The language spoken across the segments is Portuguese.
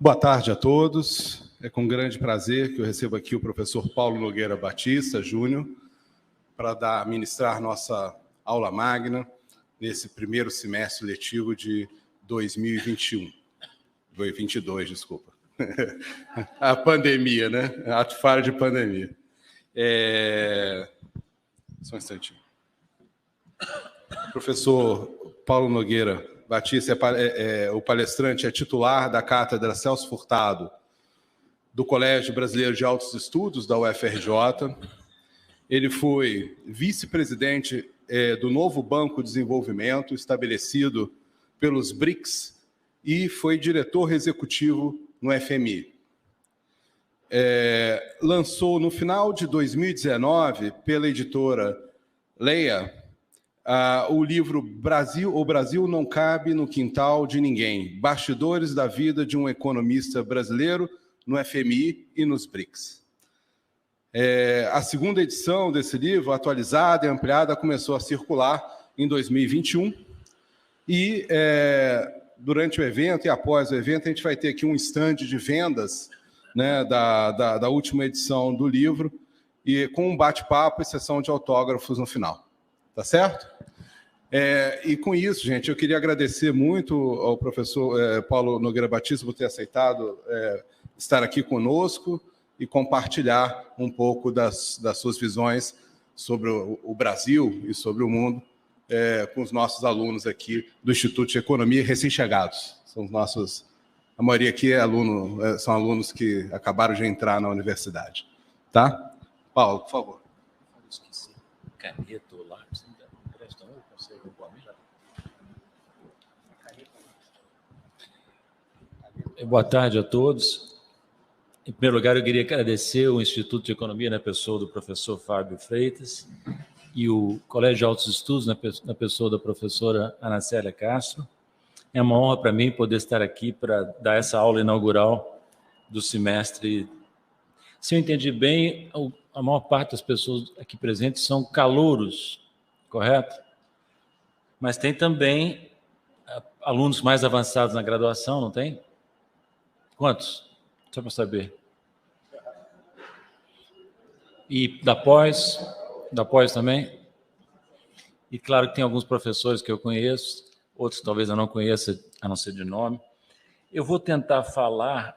Boa tarde a todos. É com grande prazer que eu recebo aqui o professor Paulo Nogueira Batista, Júnior, para ministrar nossa aula magna nesse primeiro semestre letivo de 2021. 2022, desculpa. A pandemia, né? Ato falho de pandemia. Só um instantinho. O professor Paulo Nogueira Batista o palestrante, é titular da Cátedra Celso Furtado, do Colégio Brasileiro de Altos Estudos, da UFRJ. Ele foi vice-presidente do novo Banco de Desenvolvimento, estabelecido pelos BRICS, e foi diretor executivo no FMI. Lançou, no final de 2019, pela editora Leia, o livro O Brasil não cabe no quintal de ninguém, bastidores da vida de um economista brasileiro no FMI e nos BRICS. A segunda edição desse livro, atualizada e ampliada, começou a circular em 2021 e durante o evento e após o evento a gente vai ter aqui um stand de vendas, né, da última edição do livro e com um bate-papo e sessão de autógrafos no final. Tá certo? E com isso, gente, eu queria agradecer muito ao professor Paulo Nogueira Batista por ter aceitado estar aqui conosco e compartilhar um pouco das suas visões sobre o Brasil e sobre o mundo com os nossos alunos aqui do Instituto de Economia recém-chegados. São os nossos, a maioria aqui são alunos que acabaram de entrar na universidade. Tá? Paulo, por favor. Esqueci. Caneta ou lápis, ainda não presta, não? Eu consigo Boa tarde a todos. Em primeiro lugar, eu queria agradecer o Instituto de Economia, na pessoa do professor Fábio Freitas, e o Colégio de Altos Estudos, na pessoa da professora Ana Célia Castro. É uma honra para mim poder estar aqui para dar essa aula inaugural do semestre. Se eu entendi bem, a maior parte das pessoas aqui presentes são calouros, correto? Mas tem também alunos mais avançados na graduação, não tem? Quantos? Só para saber. E da pós também? E claro que tem alguns professores que eu conheço, outros talvez eu não conheça, a não ser de nome. Eu vou tentar falar,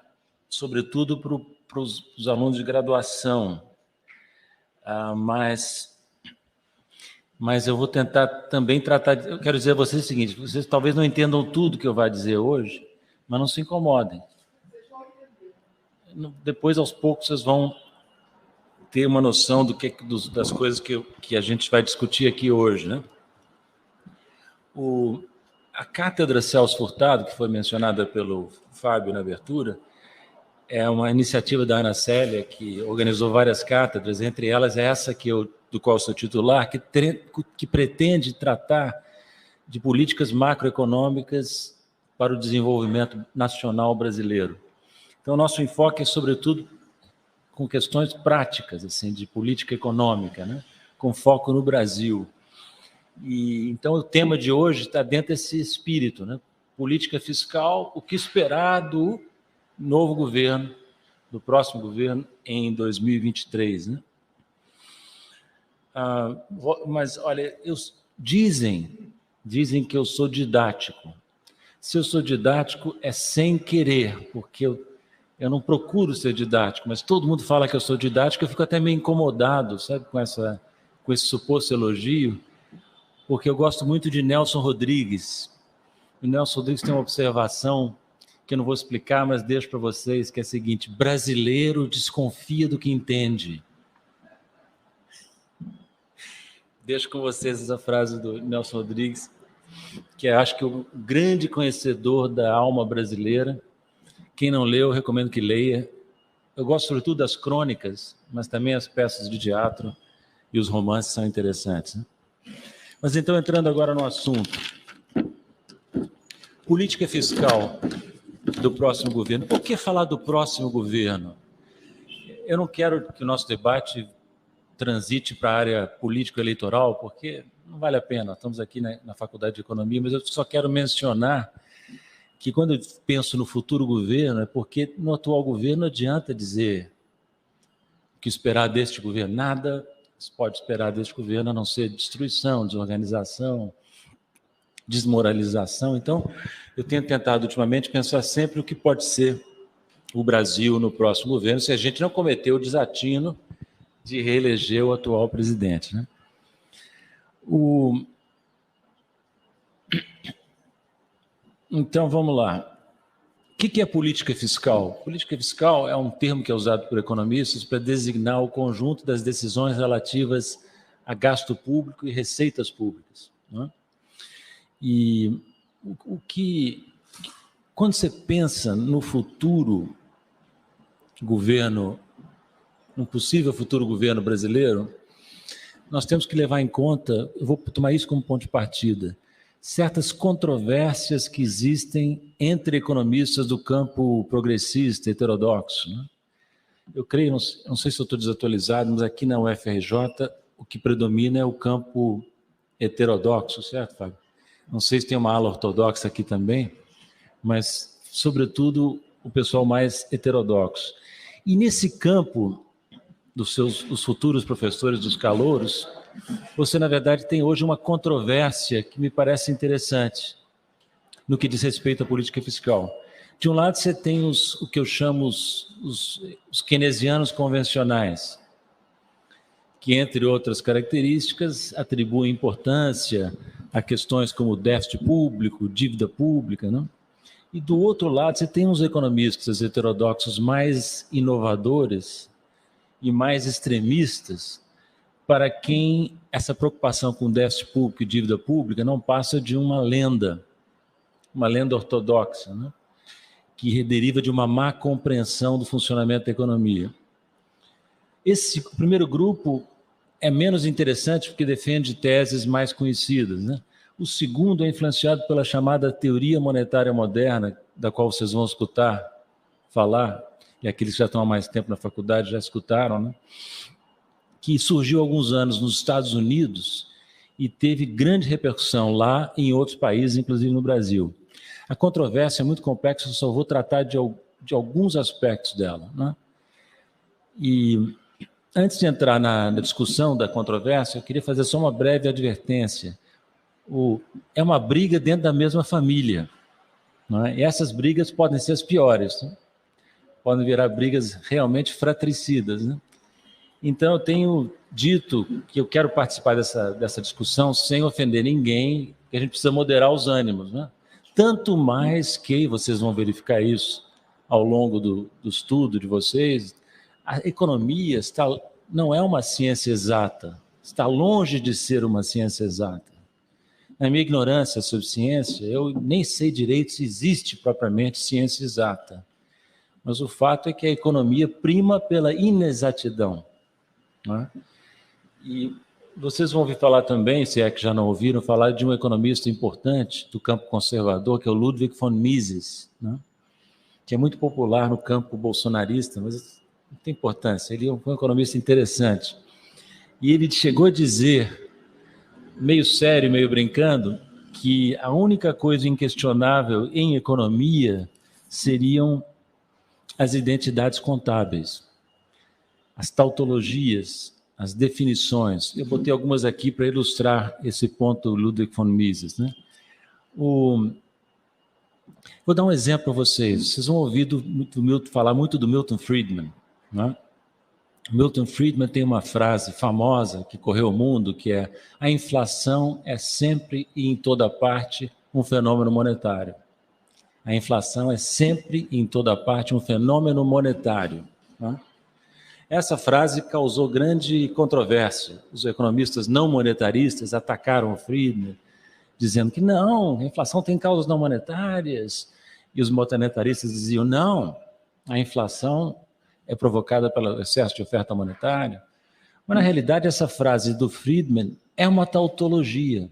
sobretudo, para os alunos de graduação, mas eu vou tentar também tratar... Eu quero dizer a vocês o seguinte, vocês talvez não entendam tudo que eu vou dizer hoje, mas não se incomodem. Depois, aos poucos, vocês vão ter uma noção das coisas que a gente vai discutir aqui hoje, né? A Cátedra Celso Furtado, que foi mencionada pelo Fábio na abertura, é uma iniciativa da Ana Célia, que organizou várias cátedras, entre elas essa do qual sou titular, que pretende tratar de políticas macroeconômicas para o desenvolvimento nacional brasileiro. Então, nosso enfoque é, sobretudo, com questões práticas, assim, de política econômica, né? Com foco no Brasil. E, então, o tema de hoje está dentro desse espírito, né? Política fiscal, o que esperar do novo governo, do próximo governo, em 2023, né? Mas, olha, dizem que eu sou didático. Se eu sou didático, é sem querer, porque eu não procuro ser didático, mas todo mundo fala que eu sou didático, eu fico até meio incomodado, sabe, com esse suposto elogio, porque eu gosto muito de Nelson Rodrigues. O Nelson Rodrigues tem uma observação que eu não vou explicar, mas deixo para vocês, que é a seguinte: brasileiro desconfia do que entende. Deixo com vocês essa frase do Nelson Rodrigues, que acho que o grande conhecedor da alma brasileira. Quem não leu, eu recomendo que leia. Eu gosto sobretudo das crônicas, mas também as peças de teatro e os romances são interessantes, né? Mas então, entrando agora no assunto. Política fiscal do próximo governo. Por que falar do próximo governo? Eu não quero que o nosso debate transite para a área político-eleitoral, porque não vale a pena. Estamos aqui na Faculdade de Economia, mas eu só quero mencionar que quando eu penso no futuro governo, é porque no atual governo não adianta dizer o que esperar deste governo. Nada se pode esperar deste governo, a não ser destruição, desorganização, desmoralização. Então, eu tenho tentado ultimamente pensar sempre o que pode ser o Brasil no próximo governo, se a gente não cometer o desatino de reeleger o atual presidente, né? Então, vamos lá. O que é política fiscal? Política fiscal é um termo que é usado por economistas para designar o conjunto das decisões relativas a gasto público e receitas públicas, né? E quando você pensa no futuro governo, no possível futuro governo brasileiro, nós temos que levar em conta, eu vou tomar isso como ponto de partida, certas controvérsias que existem entre economistas do campo progressista, heterodoxo, né? Eu creio, não sei se eu estou desatualizado, mas aqui na UFRJ o que predomina é o campo heterodoxo, certo, Fábio? Não sei se tem uma ala ortodoxa aqui também, mas, sobretudo, o pessoal mais heterodoxo. E nesse campo dos futuros professores, dos calouros, você, na verdade, tem hoje uma controvérsia que me parece interessante no que diz respeito à política fiscal. De um lado, você tem o que eu chamo os keynesianos convencionais, que, entre outras características, atribuem importância a questões como déficit público, dívida pública, né? E, do outro lado, você tem uns economistas heterodoxos mais inovadores e mais extremistas, para quem essa preocupação com déficit público e dívida pública não passa de uma lenda ortodoxa, né? Que deriva de uma má compreensão do funcionamento da economia. Esse primeiro grupo é menos interessante porque defende teses mais conhecidas, né? O segundo é influenciado pela chamada teoria monetária moderna, da qual vocês vão escutar falar, e aqueles que já estão há mais tempo na faculdade já escutaram, né? Que surgiu há alguns anos nos Estados Unidos e teve grande repercussão lá e em outros países, inclusive no Brasil. A controvérsia é muito complexa, eu só vou tratar de alguns aspectos dela, né? E antes de entrar na discussão da controvérsia, eu queria fazer só uma breve advertência. É uma briga dentro da mesma família, não é? E essas brigas podem ser as piores, né? Podem virar brigas realmente fratricidas, né? Então, eu tenho dito que eu quero participar dessa discussão sem ofender ninguém, que a gente precisa moderar os ânimos, né? Tanto mais que, vocês vão verificar isso ao longo do estudo de vocês, a economia não é uma ciência exata, está longe de ser uma ciência exata. Na minha ignorância sobre ciência, eu nem sei direito se existe propriamente ciência exata. Mas o fato é que a economia prima pela inexatidão, né? E vocês vão ouvir falar também, se é que já não ouviram, falar de um economista importante do campo conservador, que é o Ludwig von Mises, né? Que é muito popular no campo bolsonarista, mas não tem importância. Ele é um economista interessante. E ele chegou a dizer, meio sério, meio brincando, que a única coisa inquestionável em economia seriam as identidades contábeis, as tautologias, as definições. Eu botei algumas aqui para ilustrar esse ponto do Ludwig von Mises, né? Vou dar um exemplo para vocês. Vocês vão ouvir falar muito do Milton Friedman, né? Milton Friedman tem uma frase famosa que correu o mundo, que é: a inflação é sempre e em toda parte um fenômeno monetário. A inflação é sempre e em toda parte um fenômeno monetário, né? Essa frase causou grande controvérsia. Os economistas não monetaristas atacaram o Friedman, dizendo que não, a inflação tem causas não monetárias. E os monetaristas diziam, não, a inflação é provocada pelo excesso de oferta monetária. Mas, na realidade, essa frase do Friedman é uma tautologia.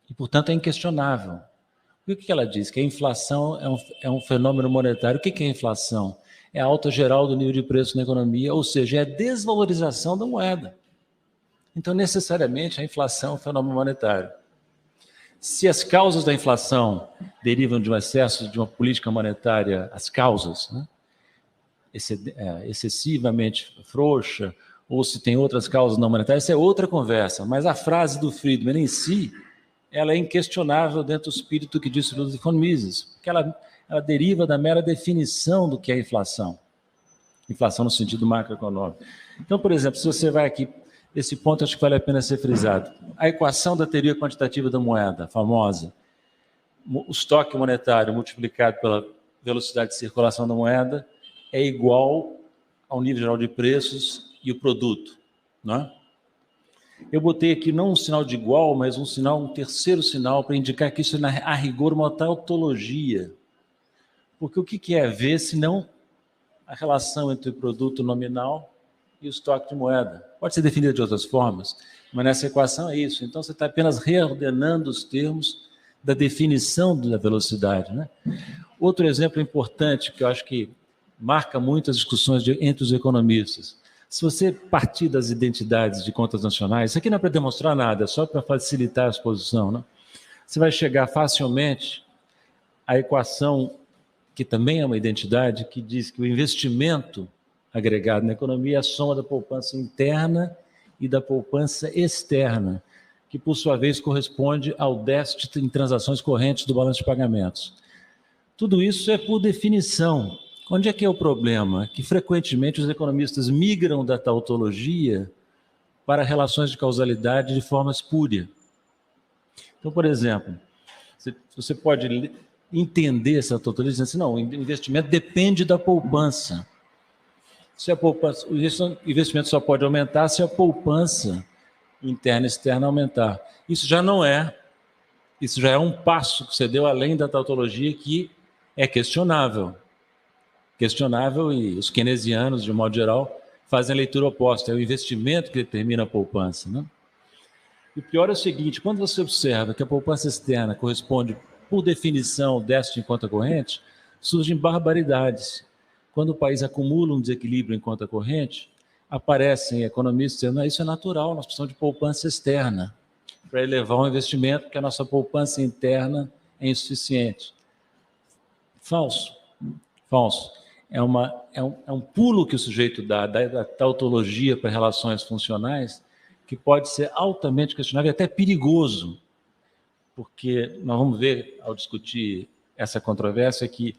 E, portanto, é inquestionável. O que ela diz? Que a inflação é um fenômeno monetário. O que é a inflação? É a alta geral do nível de preço na economia, ou seja, é a desvalorização da moeda. Então, necessariamente, a inflação é um fenômeno monetário. Se as causas da inflação derivam de um excesso de uma política monetária, as causas, né? Excessivamente frouxa, ou se tem outras causas não monetárias, essa é outra conversa. Mas a frase do Friedman em si, ela é inquestionável dentro do espírito que disse Ludwig von Mises, porque ela deriva da mera definição do que é inflação. Inflação no sentido macroeconômico. Então, por exemplo, se você vai aqui, esse ponto acho que vale a pena ser frisado. A equação da teoria quantitativa da moeda, famosa, o estoque monetário multiplicado pela velocidade de circulação da moeda é igual ao nível geral de preços e o produto, não é? Eu botei aqui não um sinal de igual, mas um terceiro sinal para indicar que isso é, a rigor, uma tautologia. Porque o que é ver, se não a relação entre o produto nominal e o estoque de moeda? Pode ser definida de outras formas, mas nessa equação é isso. Então, você está apenas reordenando os termos da definição da velocidade, né? Outro exemplo importante, que eu acho que marca muito as discussões entre os economistas. Se você partir das identidades de contas nacionais, isso aqui não é para demonstrar nada, é só para facilitar a exposição, né? Você vai chegar facilmente à equação, que também é uma identidade, que diz que o investimento agregado na economia é a soma da poupança interna e da poupança externa, que, por sua vez, corresponde ao déficit em transações correntes do balanço de pagamentos. Tudo isso é por definição. Onde é que é o problema? Que, frequentemente, os economistas migram da tautologia para relações de causalidade de forma espúria. Então, por exemplo, você pode entender essa tautologia dizendo assim, não, o investimento depende da poupança. Se a poupança, o investimento só pode aumentar se a poupança interna e externa aumentar. Isso já é um passo que você deu além da tautologia, que é questionável. E os keynesianos, de modo geral, fazem a leitura oposta. É o investimento que determina a poupança, né? E o pior é o seguinte, quando você observa que a poupança externa corresponde, por definição, ao déficit em conta corrente, surgem barbaridades. Quando o país acumula um desequilíbrio em conta corrente, aparecem economistas dizendo que isso é natural, nós precisamos de poupança externa para elevar o investimento, porque a nossa poupança interna é insuficiente. Falso. É um pulo que o sujeito dá da tautologia para relações funcionais, que pode ser altamente questionável e até perigoso, porque nós vamos ver, ao discutir essa controvérsia, que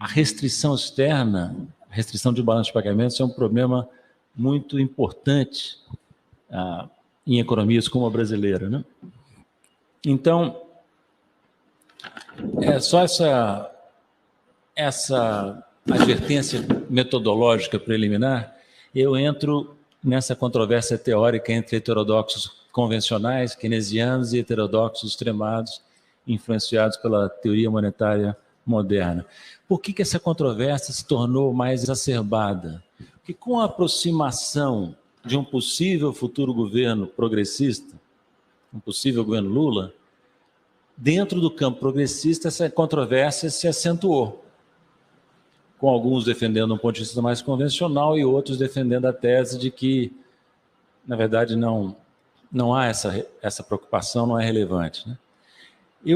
a restrição externa, a restrição de balanço de pagamentos, é um problema muito importante em economias como a brasileira, né? Então, é só essa advertência metodológica preliminar, eu entro nessa controvérsia teórica entre heterodoxos convencionais, keynesianos, e heterodoxos extremados, influenciados pela teoria monetária moderna. Por que essa controvérsia se tornou mais exacerbada? Porque com a aproximação de um possível futuro governo progressista, um possível governo Lula, dentro do campo progressista, essa controvérsia se acentuou, com alguns defendendo um ponto de vista mais convencional e outros defendendo a tese de que, na verdade, não há essa preocupação, não é relevante, né?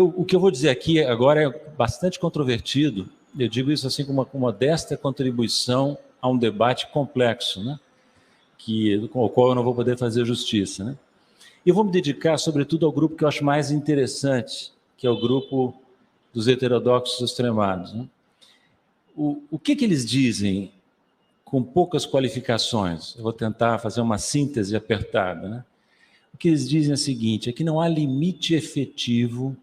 O que eu vou dizer aqui agora é bastante controvertido, eu digo isso assim com uma modesta contribuição a um debate complexo, né? Com o qual eu não vou poder fazer justiça, né? E eu vou me dedicar, sobretudo, ao grupo que eu acho mais interessante, que é o grupo dos heterodoxos extremados, né? O que eles dizem com poucas qualificações? Eu vou tentar fazer uma síntese apertada, né? O que eles dizem é o seguinte, é que não há limite efetivo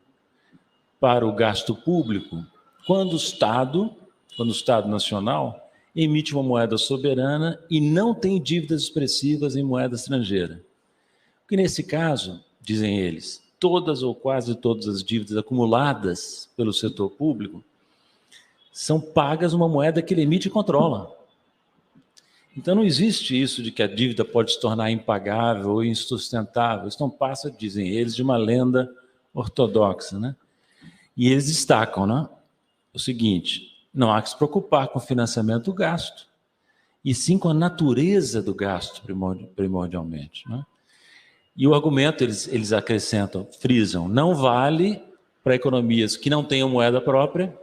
para o gasto público quando o Estado nacional emite uma moeda soberana e não tem dívidas expressivas em moeda estrangeira. Porque nesse caso, dizem eles, todas ou quase todas as dívidas acumuladas pelo setor público são pagas uma moeda que ele emite e controla. Então não existe isso de que a dívida pode se tornar impagável ou insustentável. Isso não passa, dizem eles, de uma lenda ortodoxa, né? E eles destacam, né, o seguinte, não há que se preocupar com o financiamento do gasto, e sim com a natureza do gasto, primordialmente, né? E o argumento, eles acrescentam, frisam, não vale para economias que não tenham moeda própria,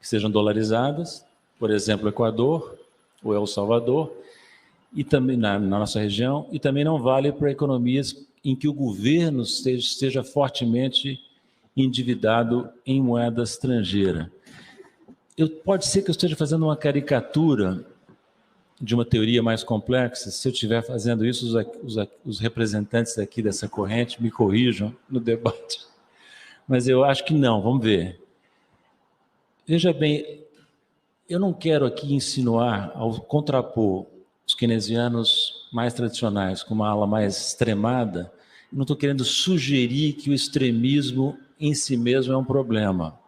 que sejam dolarizadas, por exemplo, Equador ou El Salvador, e também na nossa região, e também não vale para economias em que o governo esteja fortemente endividado em moeda estrangeira. Pode ser que eu esteja fazendo uma caricatura de uma teoria mais complexa. Se eu estiver fazendo isso, os representantes aqui dessa corrente me corrijam no debate. Mas eu acho que não, vamos ver. Veja bem, eu não quero aqui insinuar, ao contrapor os keynesianos mais tradicionais com uma ala mais extremada, eu não estou querendo sugerir que o extremismo em si mesmo é um problema.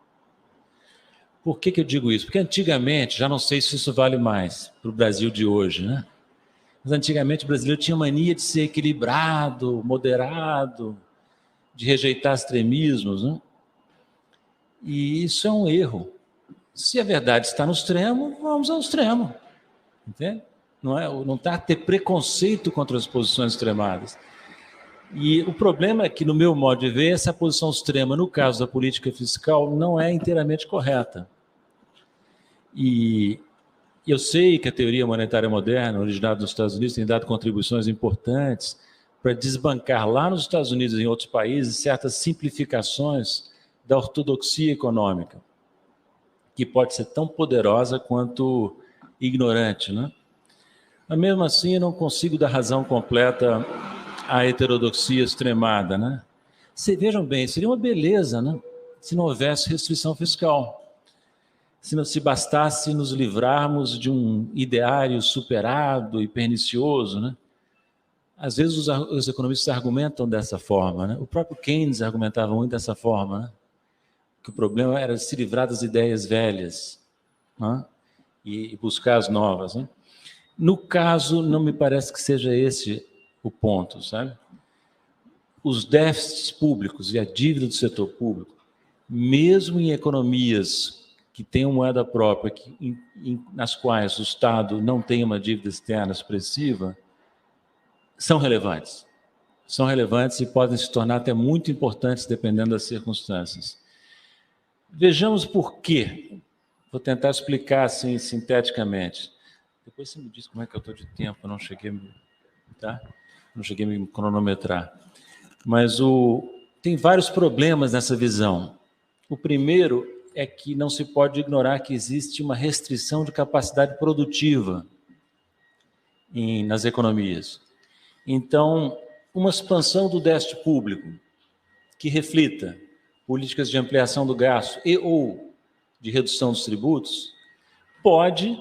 Por que eu digo isso? Porque antigamente, já não sei se isso vale mais para o Brasil de hoje, né? Mas antigamente o brasileiro tinha mania de ser equilibrado, moderado, de rejeitar extremismos, né? E isso é um erro. Se a verdade está no extremo, vamos ao extremo. Entende? Não está a ter preconceito contra as posições extremadas. E o problema é que, no meu modo de ver, essa posição extrema, no caso da política fiscal, não é inteiramente correta. E eu sei que a teoria monetária moderna, originada nos Estados Unidos, tem dado contribuições importantes para desbancar lá nos Estados Unidos e em outros países certas simplificações da ortodoxia econômica, que pode ser tão poderosa quanto ignorante, né? Mas mesmo assim eu não consigo dar razão completa à heterodoxia extremada, né? Vejam bem, seria uma beleza, né? Se não houvesse restrição fiscal. Se bastasse nos livrarmos de um ideário superado e pernicioso, né? Às vezes os economistas argumentam dessa forma, né? O próprio Keynes argumentava muito dessa forma, né? Que o problema era se livrar das ideias velhas, né? E buscar as novas, né? No caso, não me parece que seja esse o ponto, sabe? Os déficits públicos e a dívida do setor público, mesmo em economias que tenham moeda própria, nas quais o Estado não tem uma dívida externa expressiva, são relevantes. São relevantes e podem se tornar até muito importantes, dependendo das circunstâncias. Vejamos por quê. Vou tentar explicar assim, sinteticamente. Depois você me diz como é que eu estou de tempo, eu não cheguei, tá? Não cheguei a me cronometrar. Mas tem vários problemas nessa visão. O primeiro é que não se pode ignorar que existe uma restrição de capacidade produtiva nas economias. Então, uma expansão do déficit público que reflita políticas de ampliação do gasto ou de redução dos tributos pode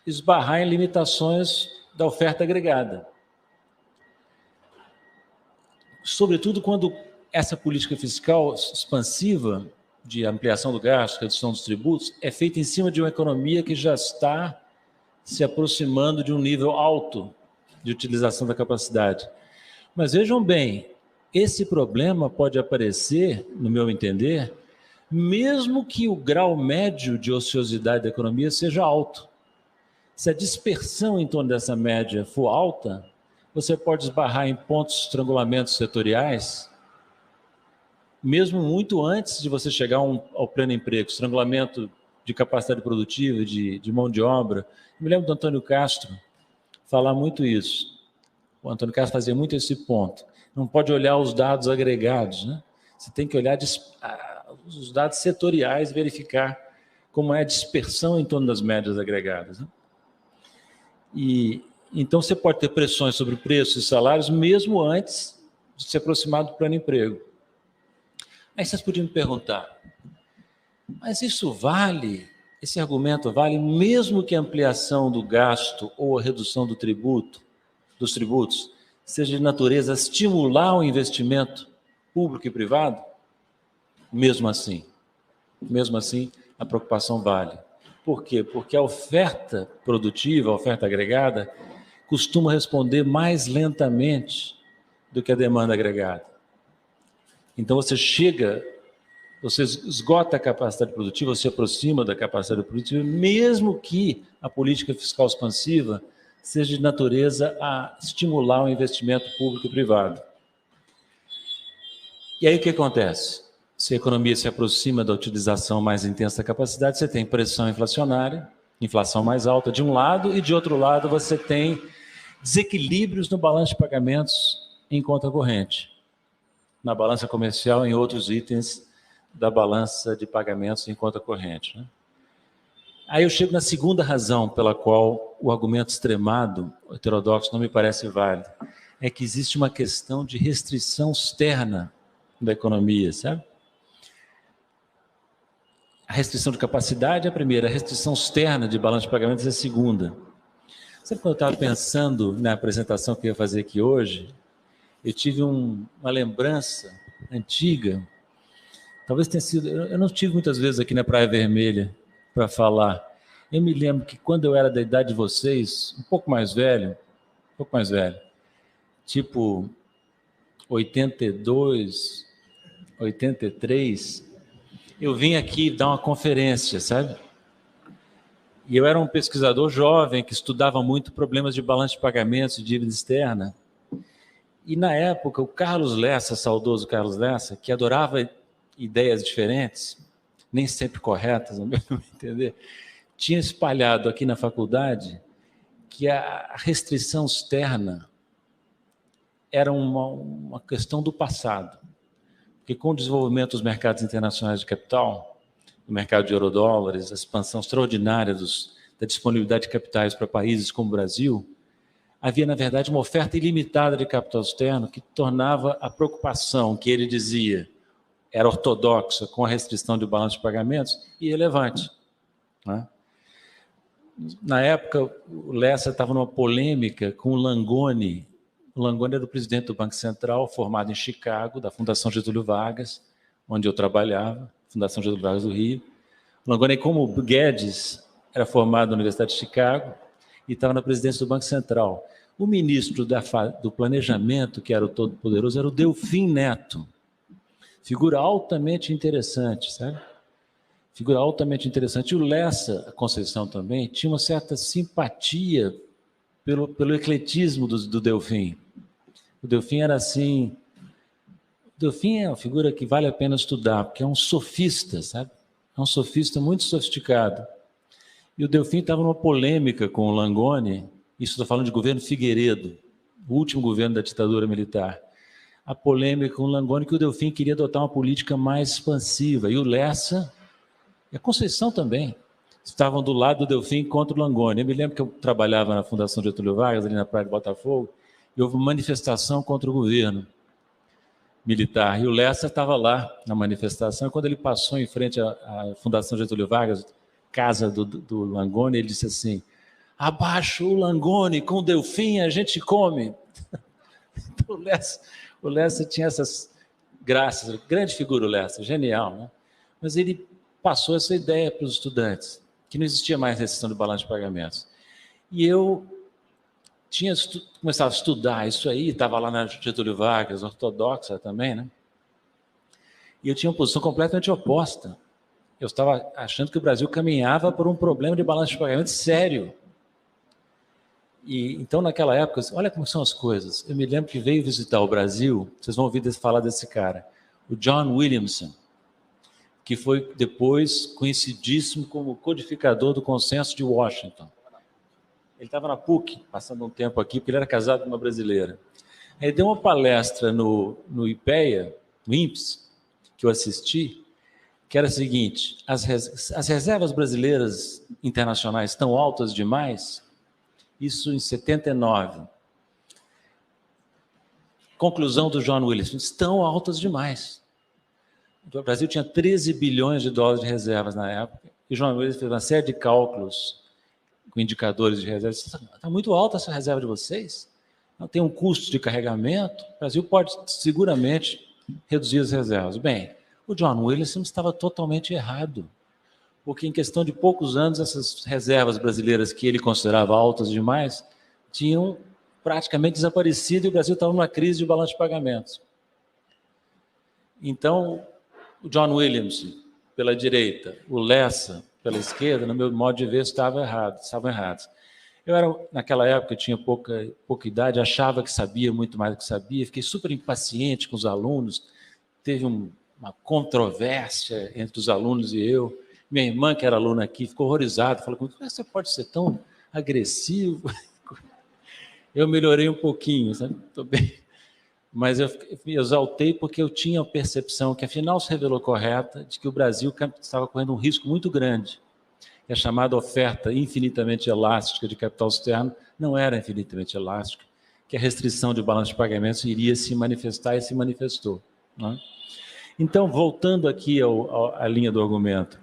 esbarrar em limitações da oferta agregada. Sobretudo quando essa política fiscal expansiva de ampliação do gasto, redução dos tributos, é feita em cima de uma economia que já está se aproximando de um nível alto de utilização da capacidade. Mas vejam bem, esse problema pode aparecer, no meu entender, mesmo que o grau médio de ociosidade da economia seja alto. Se a dispersão em torno dessa média for alta, você pode esbarrar em pontos de estrangulamentos setoriais, mesmo muito antes de você chegar ao pleno emprego, estrangulamento de capacidade produtiva, de mão de obra. Eu me lembro do Antônio Castro falar muito isso. O Antônio Castro fazia muito esse ponto. Não pode olhar os dados agregados, né? Você tem que olhar os dados setoriais e verificar como é a dispersão em torno das médias agregadas, né? E então você pode ter pressões sobre preços e salários mesmo antes de se aproximar do pleno emprego. Aí vocês podiam me perguntar, mas isso vale, esse argumento vale mesmo que a ampliação do gasto ou a redução dos tributos, seja de natureza a estimular o investimento público e privado? Mesmo assim, a preocupação vale. Por quê? Porque a oferta produtiva, a oferta agregada, costuma responder mais lentamente do que a demanda agregada. Então você esgota a capacidade produtiva, você se aproxima da capacidade produtiva, mesmo que a política fiscal expansiva seja de natureza a estimular o investimento público e privado. E aí o que acontece? se a economia se aproxima da utilização mais intensa da capacidade, você tem pressão inflacionária, inflação mais alta de um lado, e de outro lado você tem desequilíbrios no balanço de pagamentos em conta corrente, na balança comercial e em outros itens da balança de pagamentos em conta corrente, né? Aí eu chego na segunda razão pela qual o argumento extremado, heterodoxo, não me parece válido, é que existe uma questão de restrição externa da economia, sabe? A restrição de capacidade é a primeira, a restrição externa de balanço de pagamentos é a segunda. Sabe quando eu estava pensando na apresentação que eu ia fazer aqui hoje, eu tive uma lembrança antiga, talvez tenha sido, eu não estive muitas vezes aqui na Praia Vermelha para falar. Eu me lembro que quando eu era da idade de vocês, um pouco mais velho, tipo 82, 83, eu vim aqui dar uma conferência, sabe? E eu era um pesquisador jovem que estudava muito problemas de balanço de pagamentos e dívida externa. E na época, o Carlos Lessa, saudoso Carlos Lessa, que adorava ideias diferentes, nem sempre corretas, no meu entender, tinha espalhado aqui na faculdade que a restrição externa era uma questão do passado. Porque com o desenvolvimento dos mercados internacionais de capital, o mercado de eurodólares, a expansão extraordinária da disponibilidade de capitais para países como o Brasil, havia, na verdade, uma oferta ilimitada de capital externo que tornava a preocupação que ele dizia era ortodoxa com a restrição de balanço de pagamentos irrelevante, né? Na época, o Lessa estava numa polêmica com o Langoni. O Langoni era o presidente do Banco Central, formado em Chicago, da Fundação Getúlio Vargas, onde eu trabalhava, Fundação Getúlio Vargas do Rio. O Langoni, como o Guedes, era formado na Universidade de Chicago e estava na presidência do Banco Central. O ministro do Planejamento, que era o todo-poderoso, era o Delfim Neto. Figura altamente interessante, sabe? Figura altamente interessante. E o Lessa, a Conceição também, tinha uma certa simpatia pelo ecletismo do Delfim. O Delfim era assim... O Delfim é uma figura que vale a pena estudar, porque é um sofista, sabe? É um sofista muito sofisticado. E o Delfim estava numa polêmica com o Langoni, isso estou falando de governo Figueiredo, o último governo da ditadura militar. A polêmica com o Langoni, que o Delfim queria adotar uma política mais expansiva, e o Lessa... E a Conceição também estavam do lado do Delfim contra o Langoni. Eu me lembro que eu trabalhava na Fundação Getúlio Vargas, ali na Praia de Botafogo, e houve uma manifestação contra o governo militar. E o Lessa estava lá na manifestação, e quando ele passou em frente à Fundação Getúlio Vargas, casa do Langoni, ele disse assim: abaixo o Langoni, com o Delfim a gente come. Então, o Lessa tinha essas graças, grande figura o Lessa, genial, né? Mas ele passou essa ideia para os estudantes, que não existia mais restrição de balanço de pagamentos. E eu tinha começado a estudar isso aí, estava lá na Getúlio Vargas, ortodoxa também, né? E eu tinha uma posição completamente oposta. Eu estava achando que o Brasil caminhava por um problema de balanço de pagamentos sério. E então, naquela época, olha como são as coisas. Eu me lembro que veio visitar o Brasil, vocês vão ouvir falar desse cara, o John Williamson, que foi depois conhecidíssimo como codificador do Consenso de Washington. Ele estava na PUC, passando um tempo aqui, porque ele era casado com uma brasileira. Ele deu uma palestra no IPEA, no INPS, que eu assisti, que era a seguinte: as reservas brasileiras internacionais estão altas demais, isso em 79. Conclusão do John Williamson: estão altas demais. O Brasil tinha 13 bilhões de dólares de reservas na época, e o John Williamson fez uma série de cálculos com indicadores de reservas. Está muito alta essa reserva de vocês? Não tem um custo de carregamento? O Brasil pode seguramente reduzir as reservas. Bem, o John Williamson estava totalmente errado, porque em questão de poucos anos, essas reservas brasileiras que ele considerava altas demais tinham praticamente desaparecido e o Brasil estava numa crise de balanço de pagamentos. Então, o John Williamson, pela direita, o Lessa, pela esquerda, no meu modo de ver, estavam errados. Eu era, naquela época, eu tinha pouca idade, achava que sabia muito mais do que sabia, fiquei super impaciente com os alunos. Teve um uma controvérsia entre os alunos e eu. Minha irmã, que era aluna aqui, ficou horrorizada, falou comigo: como é que você pode ser tão agressivo? Eu melhorei um pouquinho, sabe? Estou bem. Mas eu me exaltei porque eu tinha a percepção, que afinal se revelou correta, de que o Brasil estava correndo um risco muito grande, que a chamada oferta infinitamente elástica de capital externo não era infinitamente elástica, que a restrição de balanço de pagamentos iria se manifestar e se manifestou. Não é? Então, voltando aqui à linha do argumento,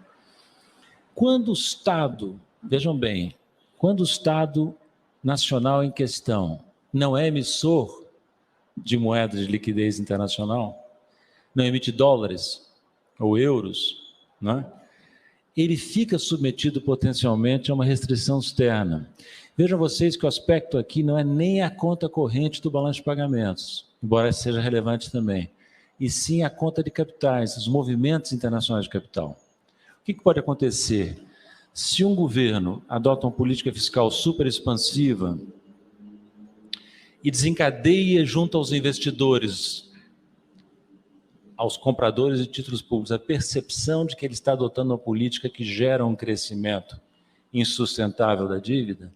quando o Estado, vejam bem, quando o Estado nacional em questão não é emissor de moeda de liquidez internacional, não emite dólares ou euros, não é? Ele fica submetido potencialmente a uma restrição externa. Vejam vocês que o aspecto aqui não é nem a conta corrente do balanço de pagamentos, embora seja relevante também, e sim a conta de capitais, os movimentos internacionais de capital. O que pode acontecer? Se um governo adota uma política fiscal super expansiva e desencadeia junto aos investidores, aos compradores de títulos públicos, a percepção de que ele está adotando uma política que gera um crescimento insustentável da dívida,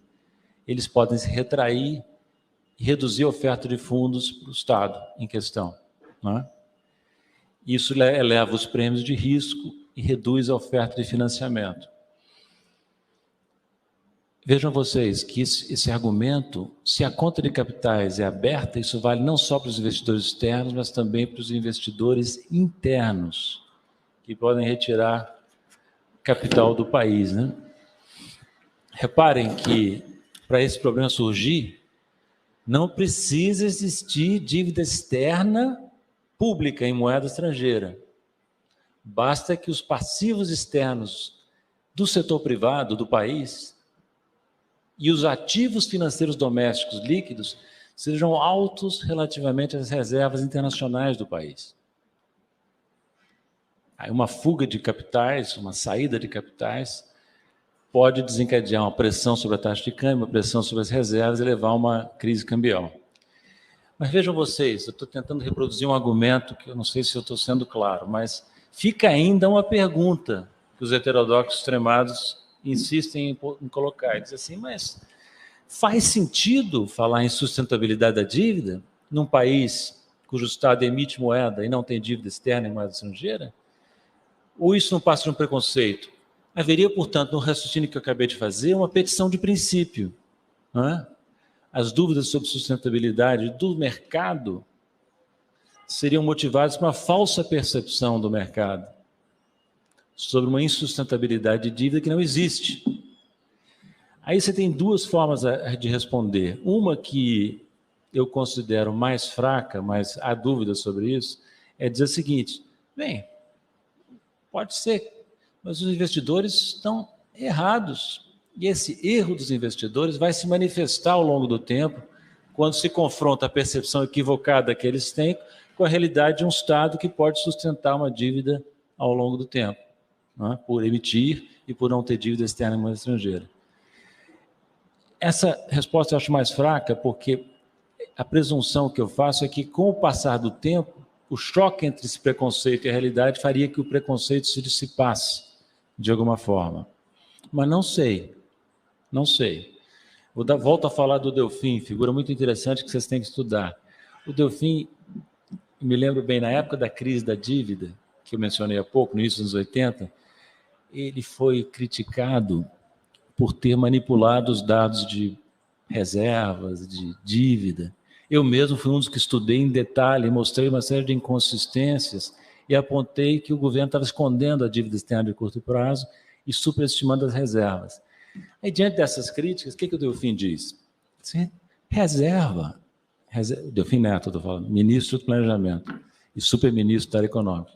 eles podem se retrair e reduzir a oferta de fundos para o Estado em questão. Não é? Isso eleva os prêmios de risco e reduz a oferta de financiamento. Vejam vocês que esse argumento, se a conta de capitais é aberta, isso vale não só para os investidores externos, mas também para os investidores internos, que podem retirar capital do país, né? Reparem que, para esse problema surgir, não precisa existir dívida externa pública em moeda estrangeira. Basta que os passivos externos do setor privado do país e os ativos financeiros domésticos líquidos sejam altos relativamente às reservas internacionais do país. Aí uma fuga de capitais, uma saída de capitais, pode desencadear uma pressão sobre a taxa de câmbio, uma pressão sobre as reservas e levar a uma crise cambial. Mas vejam vocês, eu estou tentando reproduzir um argumento que eu não sei se eu estou sendo claro, mas fica ainda uma pergunta que os heterodoxos extremados insistem em colocar. Diz assim, mas faz sentido falar em sustentabilidade da dívida num país cujo Estado emite moeda e não tem dívida externa em moeda estrangeira? Ou isso não passa de um preconceito? Haveria, portanto, no raciocínio que eu acabei de fazer, uma petição de princípio. Não é? As dúvidas sobre sustentabilidade do mercado seriam motivadas por uma falsa percepção do mercado sobre uma insustentabilidade de dívida que não existe. Aí você tem duas formas de responder. Uma que eu considero mais fraca, mas há dúvida sobre isso, é dizer o seguinte: bem, pode ser, mas os investidores estão errados. E esse erro dos investidores vai se manifestar ao longo do tempo, quando se confronta a percepção equivocada que eles têm com a realidade de um Estado que pode sustentar uma dívida ao longo do tempo, não é? Por emitir e por não ter dívida externa em moeda estrangeira. Essa resposta eu acho mais fraca, porque a presunção que eu faço é que, com o passar do tempo, o choque entre esse preconceito e a realidade faria que o preconceito se dissipasse de alguma forma. Mas não sei. Volto a falar do Delfim, figura muito interessante que vocês têm que estudar. O Delfim, me lembro bem, na época da crise da dívida, que eu mencionei há pouco, no início dos anos 80, ele foi criticado por ter manipulado os dados de reservas, de dívida. Eu mesmo fui um dos que estudei em detalhe, mostrei uma série de inconsistências e apontei que o governo estava escondendo a dívida externa de curto prazo e superestimando as reservas. Aí, diante dessas críticas, o que o Delfim diz? Reserva, o Delfim Neto, estou falando, ministro do Planejamento e superministro da área econômica.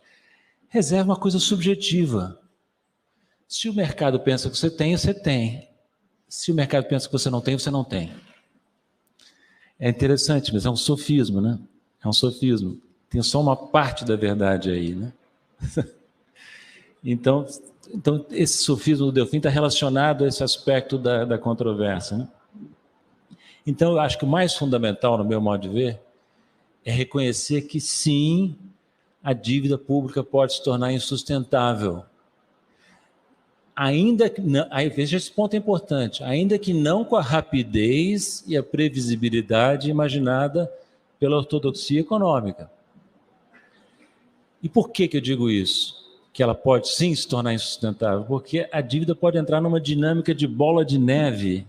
Reserva é uma coisa subjetiva. Se o mercado pensa que você tem, você tem. Se o mercado pensa que você não tem, você não tem. É interessante, mas é um sofismo, né? É um sofismo. Tem só uma parte da verdade aí, né? Então, esse sofismo do Delfim está relacionado a esse aspecto da controvérsia, né? Então, eu acho que o mais fundamental, no meu modo de ver, é reconhecer que, sim, a dívida pública pode se tornar insustentável. Aí veja, esse ponto é importante, ainda que não com a rapidez e a previsibilidade imaginada pela ortodoxia econômica. E por que eu digo isso? Que ela pode sim se tornar insustentável? Porque a dívida pode entrar numa dinâmica de bola de neve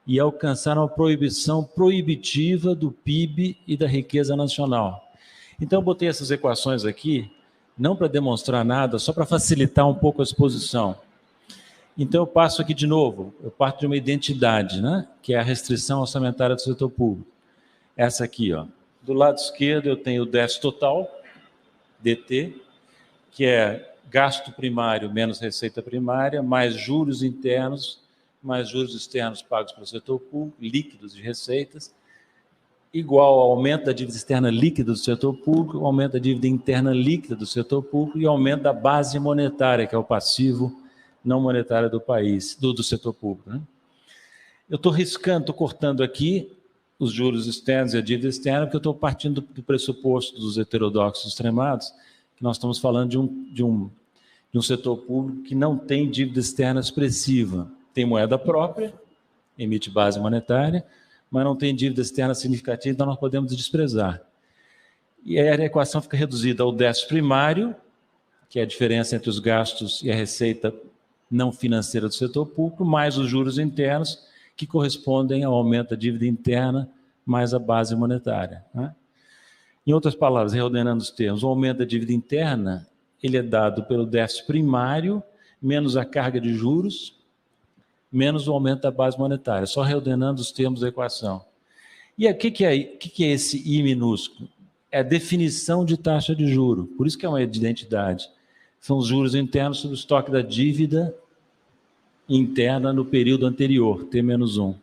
e alcançar uma proibição proibitiva do PIB e da riqueza nacional. Então eu botei essas equações aqui, não para demonstrar nada, só para facilitar um pouco a exposição. Então eu passo aqui de novo, eu parto de uma identidade, né? Que é a restrição orçamentária do setor público. Essa aqui, ó. Do lado esquerdo eu tenho o déficit total, DT, que é gasto primário menos receita primária, mais juros internos, mais juros externos pagos pelo setor público, líquidos de receitas, igual ao aumento da dívida externa líquida do setor público, aumento da dívida interna líquida do setor público e aumento da base monetária, que é o passivo não monetário do país, do setor público, né? Eu estou riscando, estou cortando aqui os juros externos e a dívida externa, porque eu estou partindo do pressuposto dos heterodoxos extremados, que nós estamos falando de um setor público que não tem dívida externa expressiva. Tem moeda própria, emite base monetária, mas não tem dívida externa significativa, então nós podemos desprezar. E aí a equação fica reduzida ao déficit primário, que é a diferença entre os gastos e a receita não financeira do setor público, mais os juros internos, que correspondem ao aumento da dívida interna, mais a base monetária, né? Em outras palavras, reordenando os termos, o aumento da dívida interna ele é dado pelo déficit primário, menos a carga de juros, menos o aumento da base monetária, só reordenando os termos da equação. E o que é esse I minúsculo? É a definição de taxa de juro, por isso que é uma identidade. São os juros internos sobre o estoque da dívida interna no período anterior, T-1.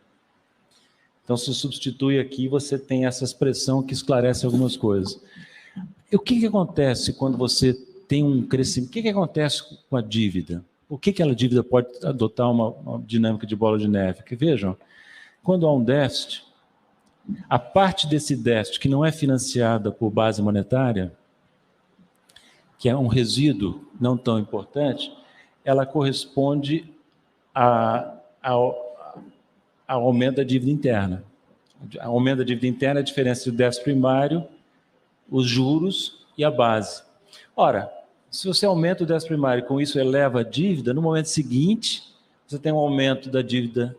Então, se substitui aqui, você tem essa expressão que esclarece algumas coisas. E o que acontece quando você tem um crescimento? O que acontece com a dívida? Por que a dívida pode adotar uma dinâmica de bola de neve? Porque, vejam, quando há um déficit, a parte desse déficit que não é financiada por base monetária, que é um resíduo não tão importante, ela corresponde ao aumento da dívida interna. O aumento da dívida interna é a diferença do déficit primário, os juros e a base. Ora, se você aumenta o déficit primário e com isso eleva a dívida, no momento seguinte, você tem um aumento da dívida,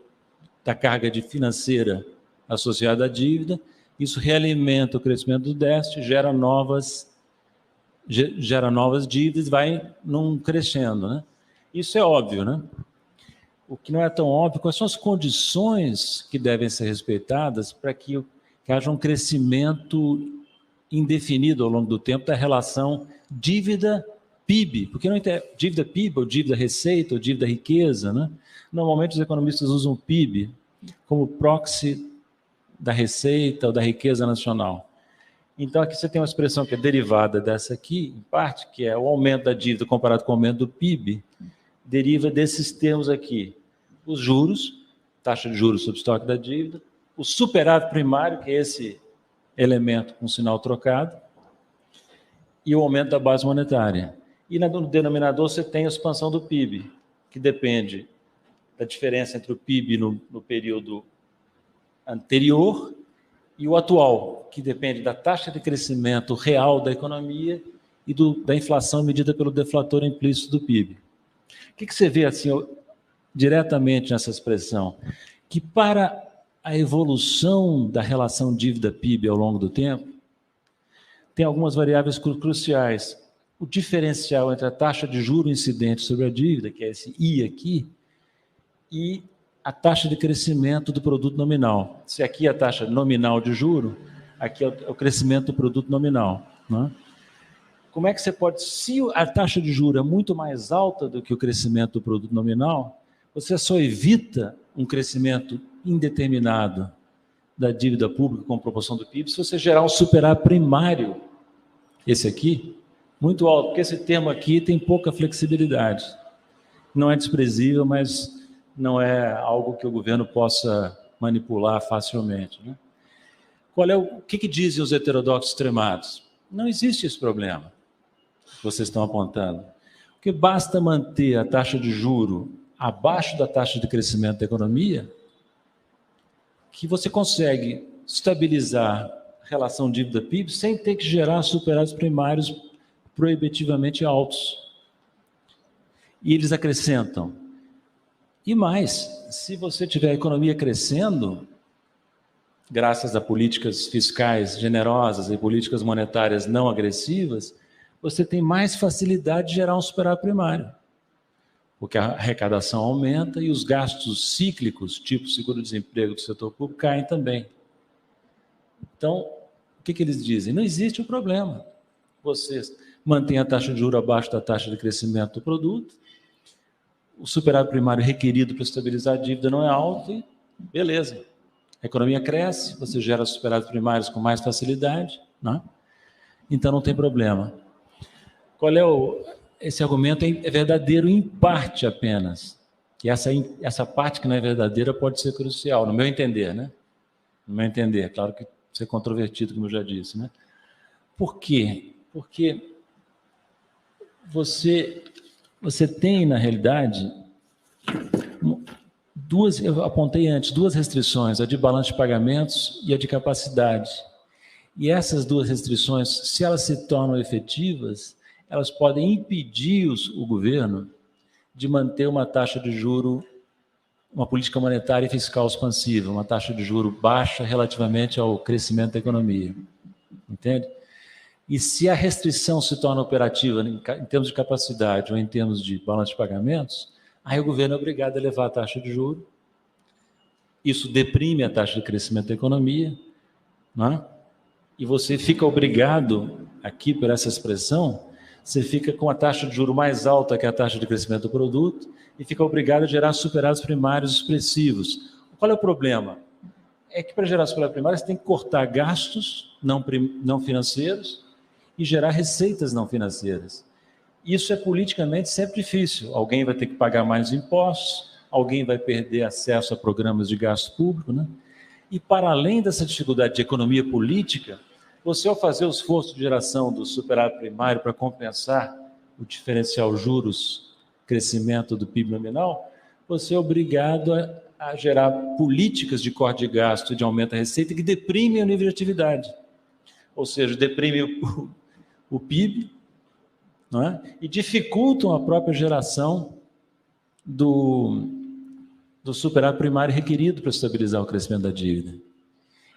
da carga financeira associada à dívida, isso realimenta o crescimento do déficit, gera novas dívidas, vai num crescendo, né? Isso é óbvio, né? O que não é tão óbvio, quais são as condições que devem ser respeitadas para que haja um crescimento indefinido ao longo do tempo da relação dívida-PIB, porque não é dívida-PIB, ou dívida-receita, ou dívida-riqueza, né? Normalmente os economistas usam o PIB como proxy da receita ou da riqueza nacional. Então aqui você tem uma expressão que é derivada dessa aqui, em parte, que é o aumento da dívida comparado com o aumento do PIB, deriva desses termos aqui: os juros, taxa de juros sobre estoque da dívida, o superávit primário, que é esse elemento com sinal trocado, e o aumento da base monetária. E no denominador você tem a expansão do PIB, que depende da diferença entre o PIB no período anterior e o atual, que depende da taxa de crescimento real da economia e da inflação medida pelo deflator implícito do PIB. O que você vê assim, diretamente nessa expressão? Que para a evolução da relação dívida-PIB ao longo do tempo, tem algumas variáveis cruciais. O diferencial entre a taxa de juro incidente sobre a dívida, que é esse I aqui, e a taxa de crescimento do produto nominal. Se aqui é a taxa nominal de juro, aqui é o crescimento do produto nominal, né? Como é que você pode, se a taxa de juros é muito mais alta do que o crescimento do produto nominal, você só evita um crescimento indeterminado da dívida pública com proporção do PIB se você gerar um superávit primário, esse aqui, muito alto, porque esse termo aqui tem pouca flexibilidade. Não é desprezível, mas não é algo que o governo possa manipular facilmente, né? O que dizem os heterodoxos extremados? Não existe esse problema. que vocês estão apontando. Porque basta manter a taxa de juro abaixo da taxa de crescimento da economia, que você consegue estabilizar a relação dívida-PIB sem ter que gerar superávitos primários proibitivamente altos. E eles acrescentam. E mais, se você tiver a economia crescendo, graças a políticas fiscais generosas e políticas monetárias não agressivas, você tem mais facilidade de gerar um superávit primário. Porque a arrecadação aumenta e os gastos cíclicos, tipo seguro-desemprego do setor público, caem também. Então, o que eles dizem? Não existe um problema. Você mantém a taxa de juros abaixo da taxa de crescimento do produto, o superávit primário requerido para estabilizar a dívida não é alto e beleza. A economia cresce, você gera superávitos primários com mais facilidade, né? Então não tem problema. Qual é esse argumento é verdadeiro em parte apenas. E essa parte que não é verdadeira pode ser crucial, no meu entender, né? No meu entender, claro que ser controvertido, como eu já disse, né? Por quê? Porque você tem, na realidade, eu apontei antes, duas restrições, a de balanço de pagamentos e a de capacidade. E essas duas restrições, se elas se tornam efetivas, elas podem impedir o governo de manter uma taxa de juro, uma política monetária e fiscal expansiva, uma taxa de juro baixa relativamente ao crescimento da economia. Entende? E se a restrição se torna operativa em termos de capacidade ou em termos de balanço de pagamentos, aí o governo é obrigado a elevar a taxa de juros. Isso deprime a taxa de crescimento da economia, né? E você fica obrigado, aqui por essa expressão, você fica com a taxa de juros mais alta que a taxa de crescimento do produto e fica obrigado a gerar superávitos primários expressivos. Qual é o problema? É que para gerar superávitos primários você tem que cortar gastos não financeiros e gerar receitas não financeiras. Isso é politicamente sempre difícil. Alguém vai ter que pagar mais impostos, alguém vai perder acesso a programas de gasto público, né? E para além dessa dificuldade de economia política, você, ao fazer o esforço de geração do superávit primário para compensar o diferencial juros, crescimento do PIB nominal, você é obrigado a gerar políticas de corte de gasto e de aumento da receita que deprimem o nível de atividade. Ou seja, deprimem o PIB, não é? E dificultam a própria geração do superávit primário requerido para estabilizar o crescimento da dívida.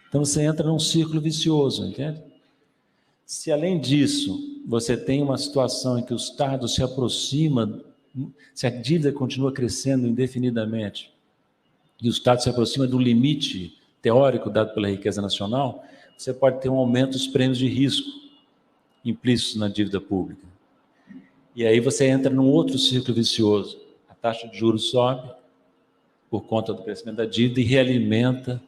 Então você entra num círculo vicioso, entende? Se além disso você tem uma situação em que o Estado se aproxima, se a dívida continua crescendo indefinidamente e o Estado se aproxima do limite teórico dado pela riqueza nacional, você pode ter um aumento dos prêmios de risco implícitos na dívida pública. E aí você entra num outro círculo vicioso. A taxa de juros sobe por conta do crescimento da dívida e realimenta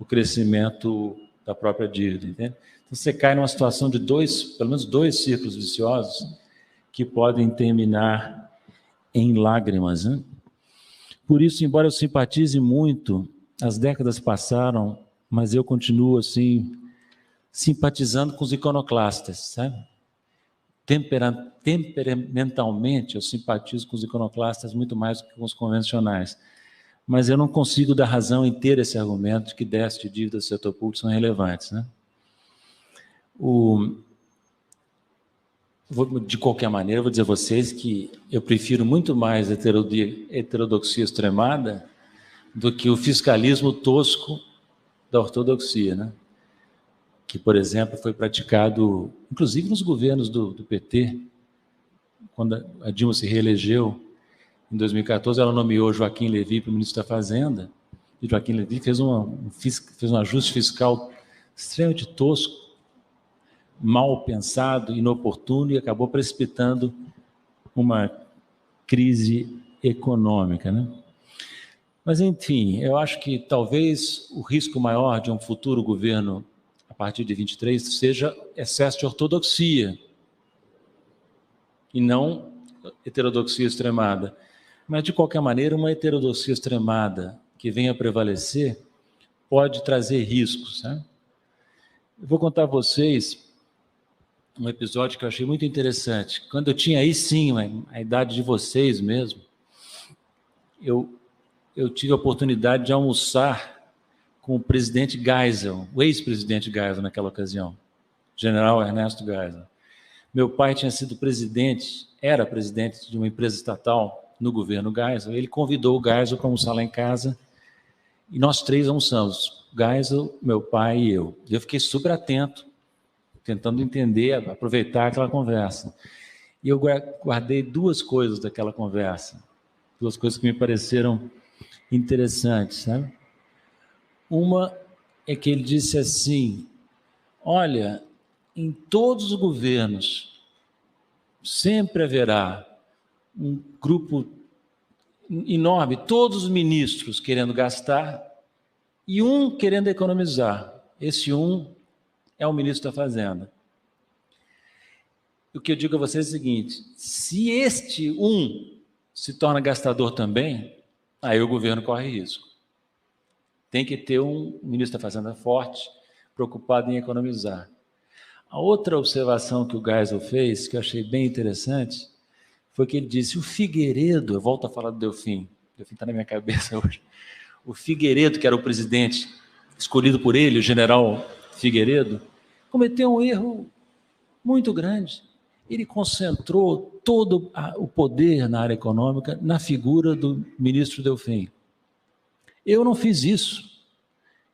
o crescimento da própria dívida, entende? Então você cai numa situação de pelo menos dois círculos viciosos que podem terminar em lágrimas, né? Por isso, embora eu simpatize muito, as décadas passaram, mas eu continuo assim simpatizando com os iconoclastas, sabe? Temperamentalmente eu simpatizo com os iconoclastas muito mais do que com os convencionais. Mas eu não consigo dar razão inteira a esse argumento de que déficit de dívida do setor público são relevantes, né? De qualquer maneira, eu vou dizer a vocês que eu prefiro muito mais a heterodoxia extremada do que o fiscalismo tosco da ortodoxia, né? Que, por exemplo, foi praticado, inclusive nos governos do PT, quando a Dilma se reelegeu, em 2014, ela nomeou Joaquim Levy para o ministro da Fazenda, e Joaquim Levy fez um ajuste fiscal extremamente tosco, mal pensado, inoportuno, e acabou precipitando uma crise econômica, né? Mas, enfim, eu acho que talvez o risco maior de um futuro governo, a partir de 23, seja excesso de ortodoxia, e não heterodoxia extremada. Mas, de qualquer maneira, uma heterodoxia extremada que venha a prevalecer pode trazer riscos, né? Eu vou contar a vocês um episódio que eu achei muito interessante. Quando eu tinha aí, sim, a idade de vocês mesmo, eu tive a oportunidade de almoçar com o presidente Geisel, o ex-presidente Geisel naquela ocasião, general Ernesto Geisel. Meu pai tinha sido presidente, era presidente de uma empresa estatal no governo Geisel. Ele convidou o Geisel para almoçar lá em casa e nós três almoçamos, Geisel, meu pai e eu. E eu fiquei super atento, tentando entender, aproveitar aquela conversa. E eu guardei duas coisas daquela conversa, duas coisas que me pareceram interessantes, sabe? Uma é que ele disse assim: olha, em todos os governos sempre haverá um grupo enorme, todos os ministros querendo gastar e um querendo economizar. Esse um é o ministro da Fazenda. O que eu digo a vocês é o seguinte: se este um se torna gastador também, aí o governo corre risco. Tem que ter um ministro da Fazenda forte, preocupado em economizar. A outra observação que o Geisel fez, que eu achei bem interessante, foi que ele disse: o Figueiredo, eu volto a falar do Delfim está na minha cabeça hoje, o Figueiredo, que era o presidente escolhido por ele, o general Figueiredo, cometeu um erro muito grande. Ele concentrou todo o poder na área econômica na figura do ministro Delfim. Eu não fiz isso.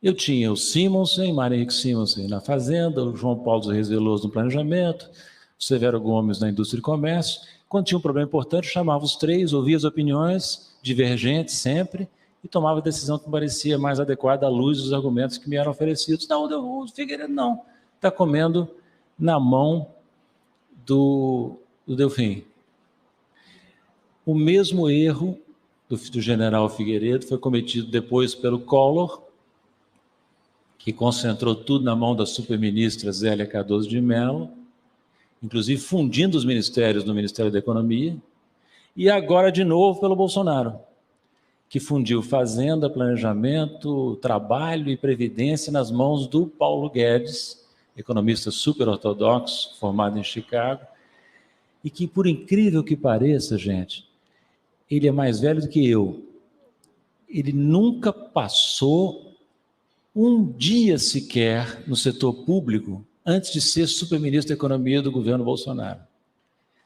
Eu tinha o Simonsen, Mário Henrique Simonsen na Fazenda, o João Paulo Reis Veloso no Planejamento, o Severo Gomes na Indústria e Comércio. Quando tinha um problema importante, eu chamava os três, ouvia as opiniões, divergentes sempre, e tomava a decisão que me parecia mais adequada à luz dos argumentos que me eram oferecidos. Não, o Figueiredo não. Está comendo na mão do Delfim. O mesmo erro do general Figueiredo foi cometido depois pelo Collor, que concentrou tudo na mão da superministra Zélia Cardoso de Mello, inclusive fundindo os ministérios no Ministério da Economia, e agora de novo pelo Bolsonaro, que fundiu Fazenda, Planejamento, Trabalho e Previdência nas mãos do Paulo Guedes, economista super ortodoxo, formado em Chicago, e que, por incrível que pareça, gente, ele é mais velho do que eu. Ele nunca passou um dia sequer no setor público antes de ser superministro da Economia do governo Bolsonaro.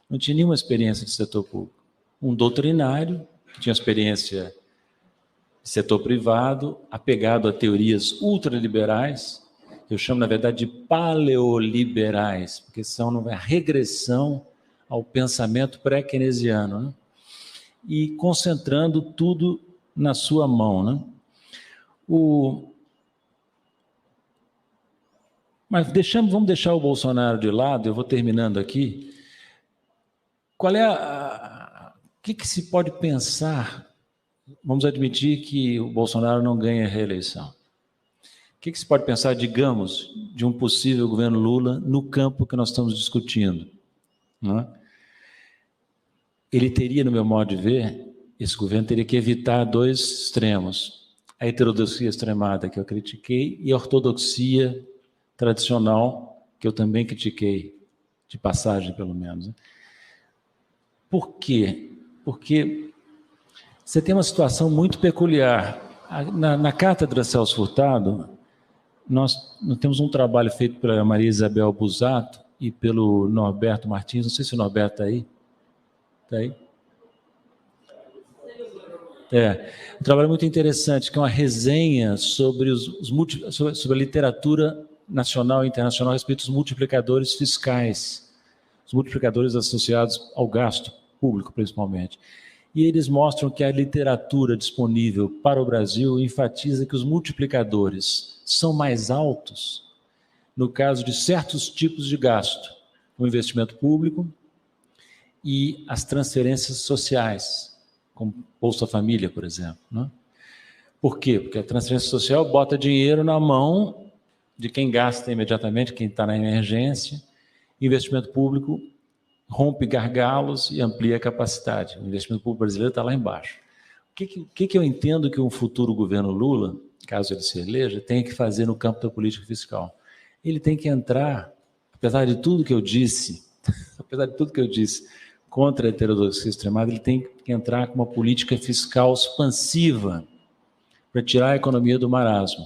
Não tinha nenhuma experiência de setor público. Um doutrinário, que tinha experiência de setor privado, apegado a teorias ultraliberais, eu chamo, na verdade, de paleoliberais, porque são uma regressão ao pensamento pré-keynesiano, né? E concentrando tudo na sua mão, né? Mas vamos deixar o Bolsonaro de lado, eu vou terminando aqui. Qual é o que se pode pensar? Vamos admitir que o Bolsonaro não ganha a reeleição. O que se pode pensar, digamos, de um possível governo Lula no campo que nós estamos discutindo, não é? Ele teria, no meu modo de ver, esse governo teria que evitar dois extremos: a heterodoxia extremada, que eu critiquei, e a ortodoxia tradicional, que eu também critiquei, de passagem, pelo menos. Por quê? Porque você tem uma situação muito peculiar. Na cátedra Celso Furtado, nós temos um trabalho feito pela Maria Isabel Busato e pelo Norberto Martins, não sei se o Norberto está aí. Está aí? Um trabalho muito interessante, que é uma resenha sobre, sobre a literatura nacional e internacional a respeito dos multiplicadores fiscais, os multiplicadores associados ao gasto público, principalmente. E eles mostram que a literatura disponível para o Brasil enfatiza que os multiplicadores são mais altos no caso de certos tipos de gasto, o investimento público e as transferências sociais, como Bolsa Família, por exemplo, né? Por quê? Porque a transferência social bota dinheiro na mão de quem gasta imediatamente, quem está na emergência. Investimento público rompe gargalos e amplia a capacidade. O investimento público brasileiro está lá embaixo. O que eu entendo que um futuro governo Lula, caso ele se eleja, tenha que fazer no campo da política fiscal? Ele tem que entrar, a apesar de tudo que eu disse contra a heterodoxia extremada, ele tem que entrar com uma política fiscal expansiva para tirar a economia do marasmo,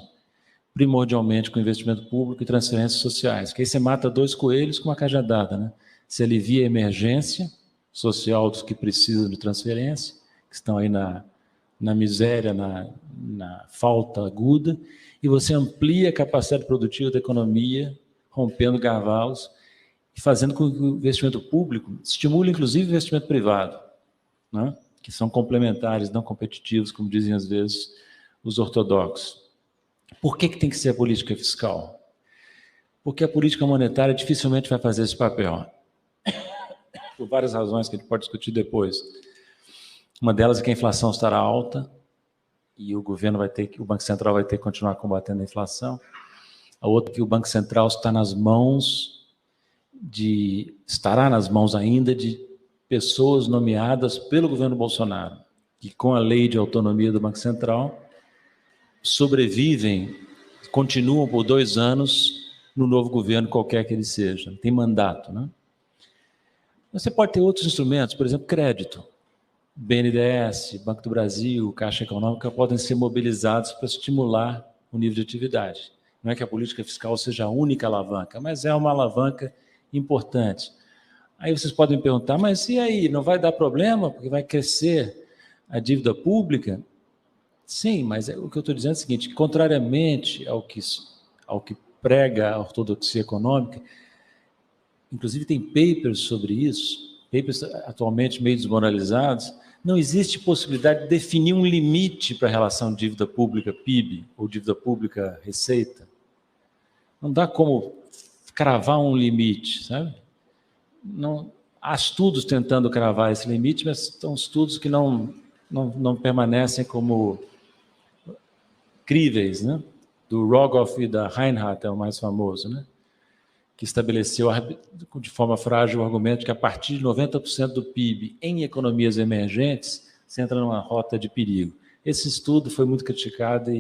primordialmente com investimento público e transferências sociais, que aí você mata 2 coelhos com uma cajadada, né? Você alivia a emergência social dos que precisam de transferência, que estão aí na miséria, na falta aguda, e você amplia a capacidade produtiva da economia, rompendo gargalos e fazendo com que o investimento público estimule, inclusive, o investimento privado, né? Que são complementares, não competitivos, como dizem às vezes os ortodoxos. Por que tem que ser a política fiscal? Porque a política monetária dificilmente vai fazer esse papel, por várias razões que a gente pode discutir depois. Uma delas é que a inflação estará alta e o Banco Central vai ter que continuar combatendo a inflação. A outra é que o Banco Central estará nas mãos ainda de pessoas nomeadas pelo governo Bolsonaro, que com a lei de autonomia do Banco Central sobrevivem, continuam por 2 anos no novo governo, qualquer que ele seja. Tem mandato, né? Você pode ter outros instrumentos, por exemplo, crédito. BNDES, Banco do Brasil, Caixa Econômica podem ser mobilizados para estimular o nível de atividade. Não é que a política fiscal seja a única alavanca, mas é uma alavanca importante. Aí vocês podem perguntar, mas e aí, não vai dar problema porque vai crescer a dívida pública? Sim, mas o que eu estou dizendo é o seguinte, contrariamente ao que prega a ortodoxia econômica, inclusive tem papers sobre isso, papers atualmente meio desmoralizados, não existe possibilidade de definir um limite para a relação dívida pública-PIB ou dívida pública-receita. Não dá como cravar um limite, sabe? Não, há estudos tentando cravar esse limite, mas são estudos que não permanecem como críveis, né? Do Rogoff e da Reinhardt é o mais famoso, né? Que estabeleceu de forma frágil o argumento de que a partir de 90% do PIB em economias emergentes, você entra numa rota de perigo. Esse estudo foi muito criticado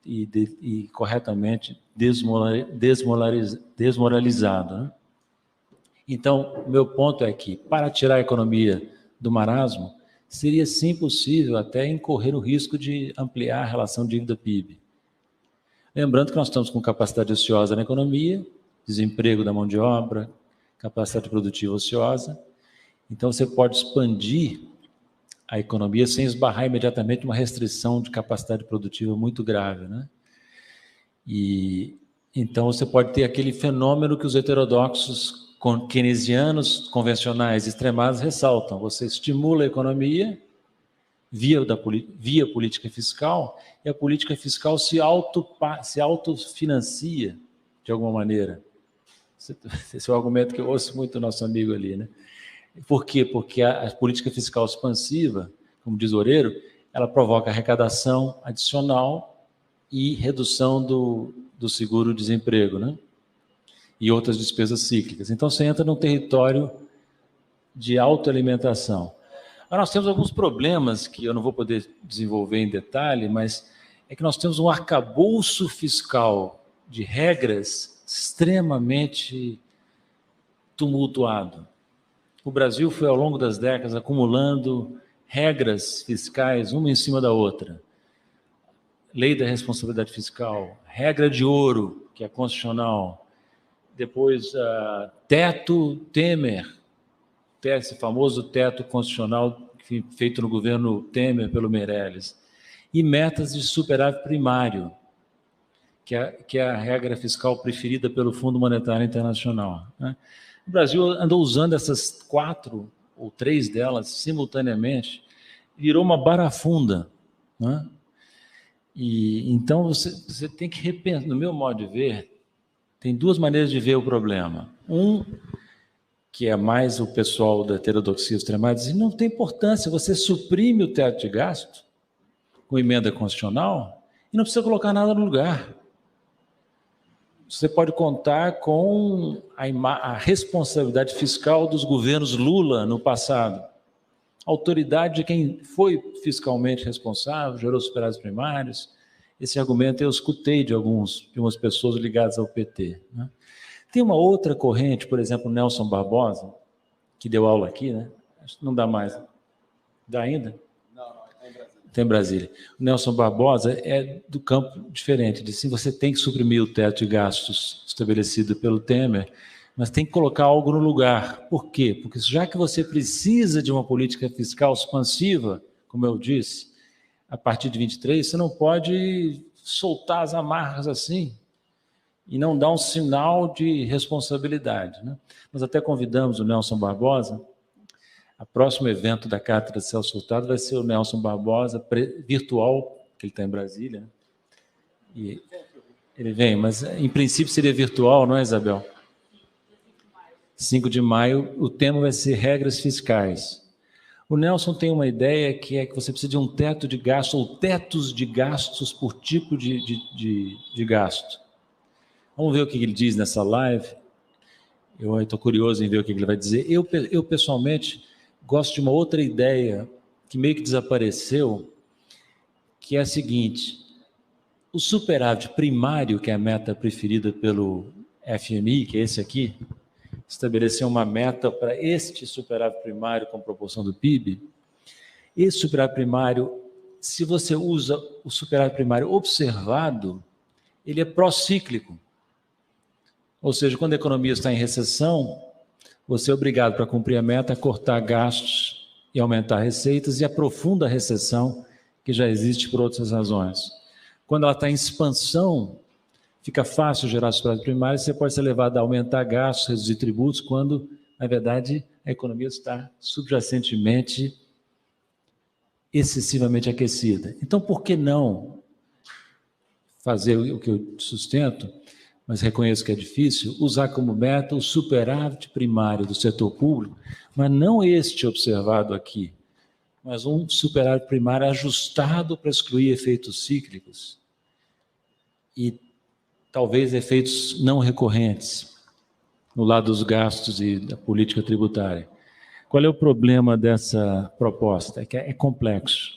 e corretamente desmoralizado, né? Então, o meu ponto é que, para tirar a economia do marasmo, seria sim possível até incorrer o risco de ampliar a relação dívida-PIB. Lembrando que nós estamos com capacidade ociosa na economia, desemprego da mão de obra, capacidade produtiva ociosa. Então, você pode expandir a economia sem esbarrar imediatamente uma restrição de capacidade produtiva muito grave, né? E então você pode ter aquele fenômeno que os heterodoxos keynesianos convencionais extremados ressaltam. Você estimula a economia via política fiscal e a política fiscal se autofinancia de alguma maneira. Esse é o argumento que eu ouço muito do nosso amigo ali, né? Por quê? Porque a política fiscal expansiva, como diz Oreiro, ela provoca arrecadação adicional e redução do seguro-desemprego, né? E outras despesas cíclicas. Então, você entra num território de autoalimentação. Agora, nós temos alguns problemas que eu não vou poder desenvolver em detalhe, mas é que nós temos um arcabouço fiscal de regras extremamente tumultuado. O Brasil foi, ao longo das décadas, acumulando regras fiscais, uma em cima da outra. Lei da responsabilidade fiscal, regra de ouro, que é constitucional, depois teto Temer, esse famoso teto constitucional feito no governo Temer pelo Meirelles, e metas de superávit primário, que é a regra fiscal preferida pelo Fundo Monetário Internacional, né? O Brasil andou usando essas 4 ou 3 delas simultaneamente, virou uma barafunda, né? E então você tem que repensar, no meu modo de ver, tem 2 maneiras de ver o problema. Que é mais o pessoal da heterodoxia extremada, diz, não tem importância, você suprime o teto de gasto com emenda constitucional e não precisa colocar nada no lugar. Você pode contar com a responsabilidade fiscal dos governos Lula no passado. A autoridade de quem foi fiscalmente responsável, gerou superávites primários. Esse argumento eu escutei de algumas pessoas ligadas ao PT, né? Tem uma outra corrente, por exemplo, Nelson Barbosa, que deu aula aqui, né? Acho que não dá mais. Dá ainda? Não, está em Brasília. O Nelson Barbosa é do campo diferente, de sim, você tem que suprimir o teto de gastos estabelecido pelo Temer, mas tem que colocar algo no lugar. Por quê? Porque já que você precisa de uma política fiscal expansiva, como eu disse, a partir de 23, você não pode soltar as amarras assim e não dar um sinal de responsabilidade, né? Nós até convidamos o Nelson Barbosa. O próximo evento da Cátedra de Celso Furtado vai ser o Nelson Barbosa, virtual, que ele está em Brasília, né? E ele vem, mas em princípio seria virtual, não é, Isabel? 5 de maio, o tema vai ser regras fiscais. O Nelson tem uma ideia que é que você precisa de um teto de gasto, ou tetos de gastos por tipo de gasto. Vamos ver o que ele diz nessa live. Eu estou curioso em ver o que ele vai dizer. Eu pessoalmente, gosto de uma outra ideia que meio que desapareceu, que é a seguinte: o superávit primário, que é a meta preferida pelo FMI, que é esse aqui, estabeleceu uma meta para este superávit primário com proporção do PIB. Esse superávit primário, se você usa o superávit primário observado, ele é procíclico. Ou seja, quando a economia está em recessão, você é obrigado, para cumprir a meta, a cortar gastos e aumentar receitas, e aprofunda a recessão, que já existe por outras razões. Quando ela está em expansão, fica fácil gerar superávit primário, você pode ser levado a aumentar gastos, reduzir tributos, quando, na verdade, a economia está subjacentemente excessivamente aquecida. Então, por que não fazer o que eu sustento, mas reconheço que é difícil, usar como meta o superávit primário do setor público, mas não este observado aqui, mas um superávit primário ajustado para excluir efeitos cíclicos e talvez efeitos não recorrentes no lado dos gastos e da política tributária. Qual é o problema dessa proposta? É que é complexo.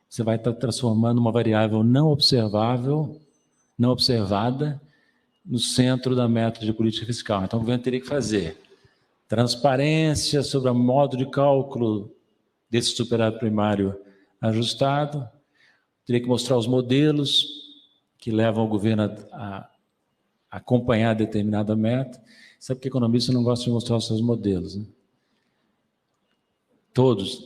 Você vai estar transformando uma variável não observável, não observada, no centro da meta de política fiscal. Então, o governo teria que fazer transparência sobre o modo de cálculo desse superávit primário ajustado, teria que mostrar os modelos que levam o governo a acompanhar determinada meta. Sabe que economista não gosta de mostrar os seus modelos, né? Todos.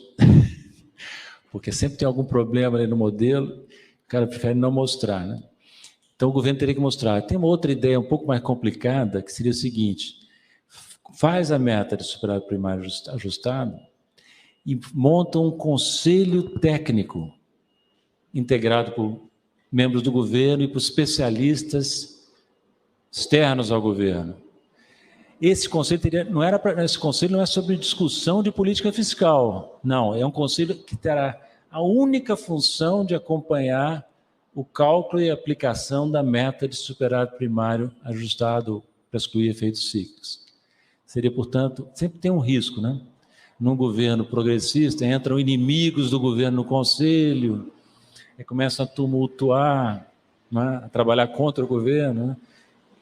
Porque sempre tem algum problema ali no modelo, o cara prefere não mostrar, né? Então, o governo teria que mostrar. Tem uma outra ideia um pouco mais complicada, que seria o seguinte: faz a meta de superávit primário ajustado e monta um conselho técnico integrado por membros do governo e por especialistas externos ao governo. Esse conselho esse conselho não é sobre discussão de política fiscal, não, é um conselho que terá a única função de acompanhar o cálculo e aplicação da meta de superávit primário ajustado para excluir efeitos cíclicos. Seria, portanto, sempre tem um risco, né? Num governo progressista, entram inimigos do governo no conselho, e começam a tumultuar, né? A trabalhar contra o governo, né?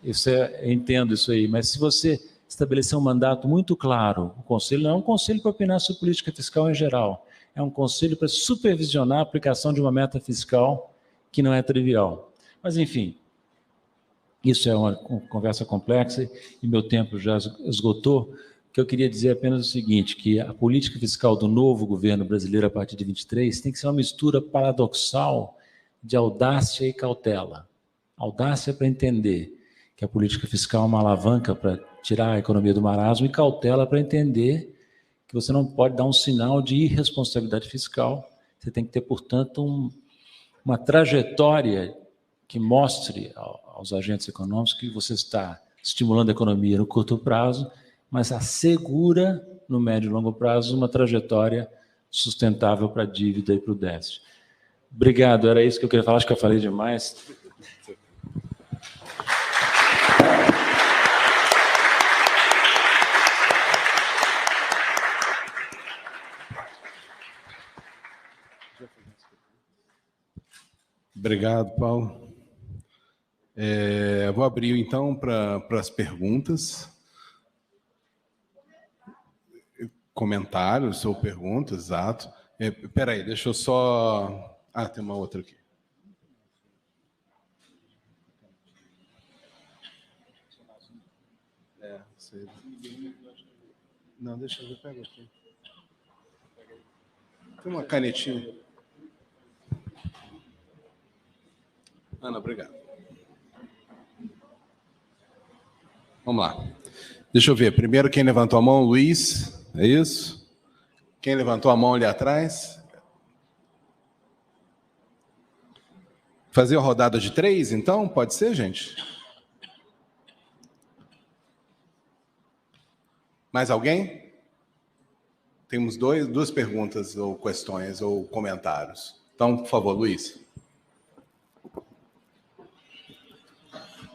Eu entendo isso aí, mas se você estabelecer um mandato muito claro, o conselho não é um conselho para opinar sobre política fiscal em geral, é um conselho para supervisionar a aplicação de uma meta fiscal que não é trivial. Mas, enfim, isso é uma conversa complexa e meu tempo já esgotou. O que eu queria dizer é apenas o seguinte, que a política fiscal do novo governo brasileiro a partir de 23 tem que ser uma mistura paradoxal de audácia e cautela. Audácia para entender que a política fiscal é uma alavanca para tirar a economia do marasmo e cautela para entender que você não pode dar um sinal de irresponsabilidade fiscal. Você tem que ter, portanto, uma trajetória que mostre aos agentes econômicos que você está estimulando a economia no curto prazo, mas assegura, no médio e longo prazo, uma trajetória sustentável para a dívida e para o déficit. Obrigado, era isso que eu queria falar, acho que eu falei demais. Obrigado, Paulo. Vou abrir, então, para as perguntas. Comentários ou perguntas, exato. Espera aí, deixa eu só... tem uma outra aqui. Não, deixa eu ver, pega aqui. Tem uma canetinha. Ana, obrigado. Vamos lá. Deixa eu ver. Primeiro, quem levantou a mão? Luiz, é isso? Quem levantou a mão ali atrás? Fazer a rodada de 3, então? Pode ser, gente? Mais alguém? Temos duas perguntas, ou questões, ou comentários. Então, por favor, Luiz.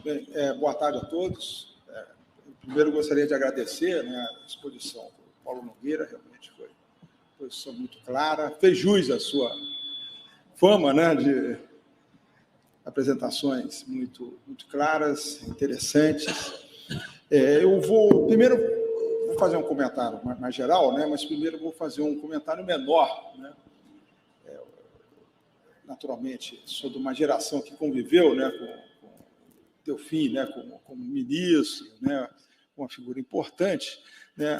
Bem, boa tarde a todos. Primeiro, gostaria de agradecer, né, a exposição do Paulo Nogueira, realmente foi uma exposição muito clara, fez jus à sua fama, né, de apresentações muito claras, interessantes. Eu vou fazer um comentário mais geral, né, mas primeiro vou fazer um comentário menor, né, naturalmente, sou de uma geração que conviveu, né, com Delfim, né, como ministro, né, uma figura importante, né.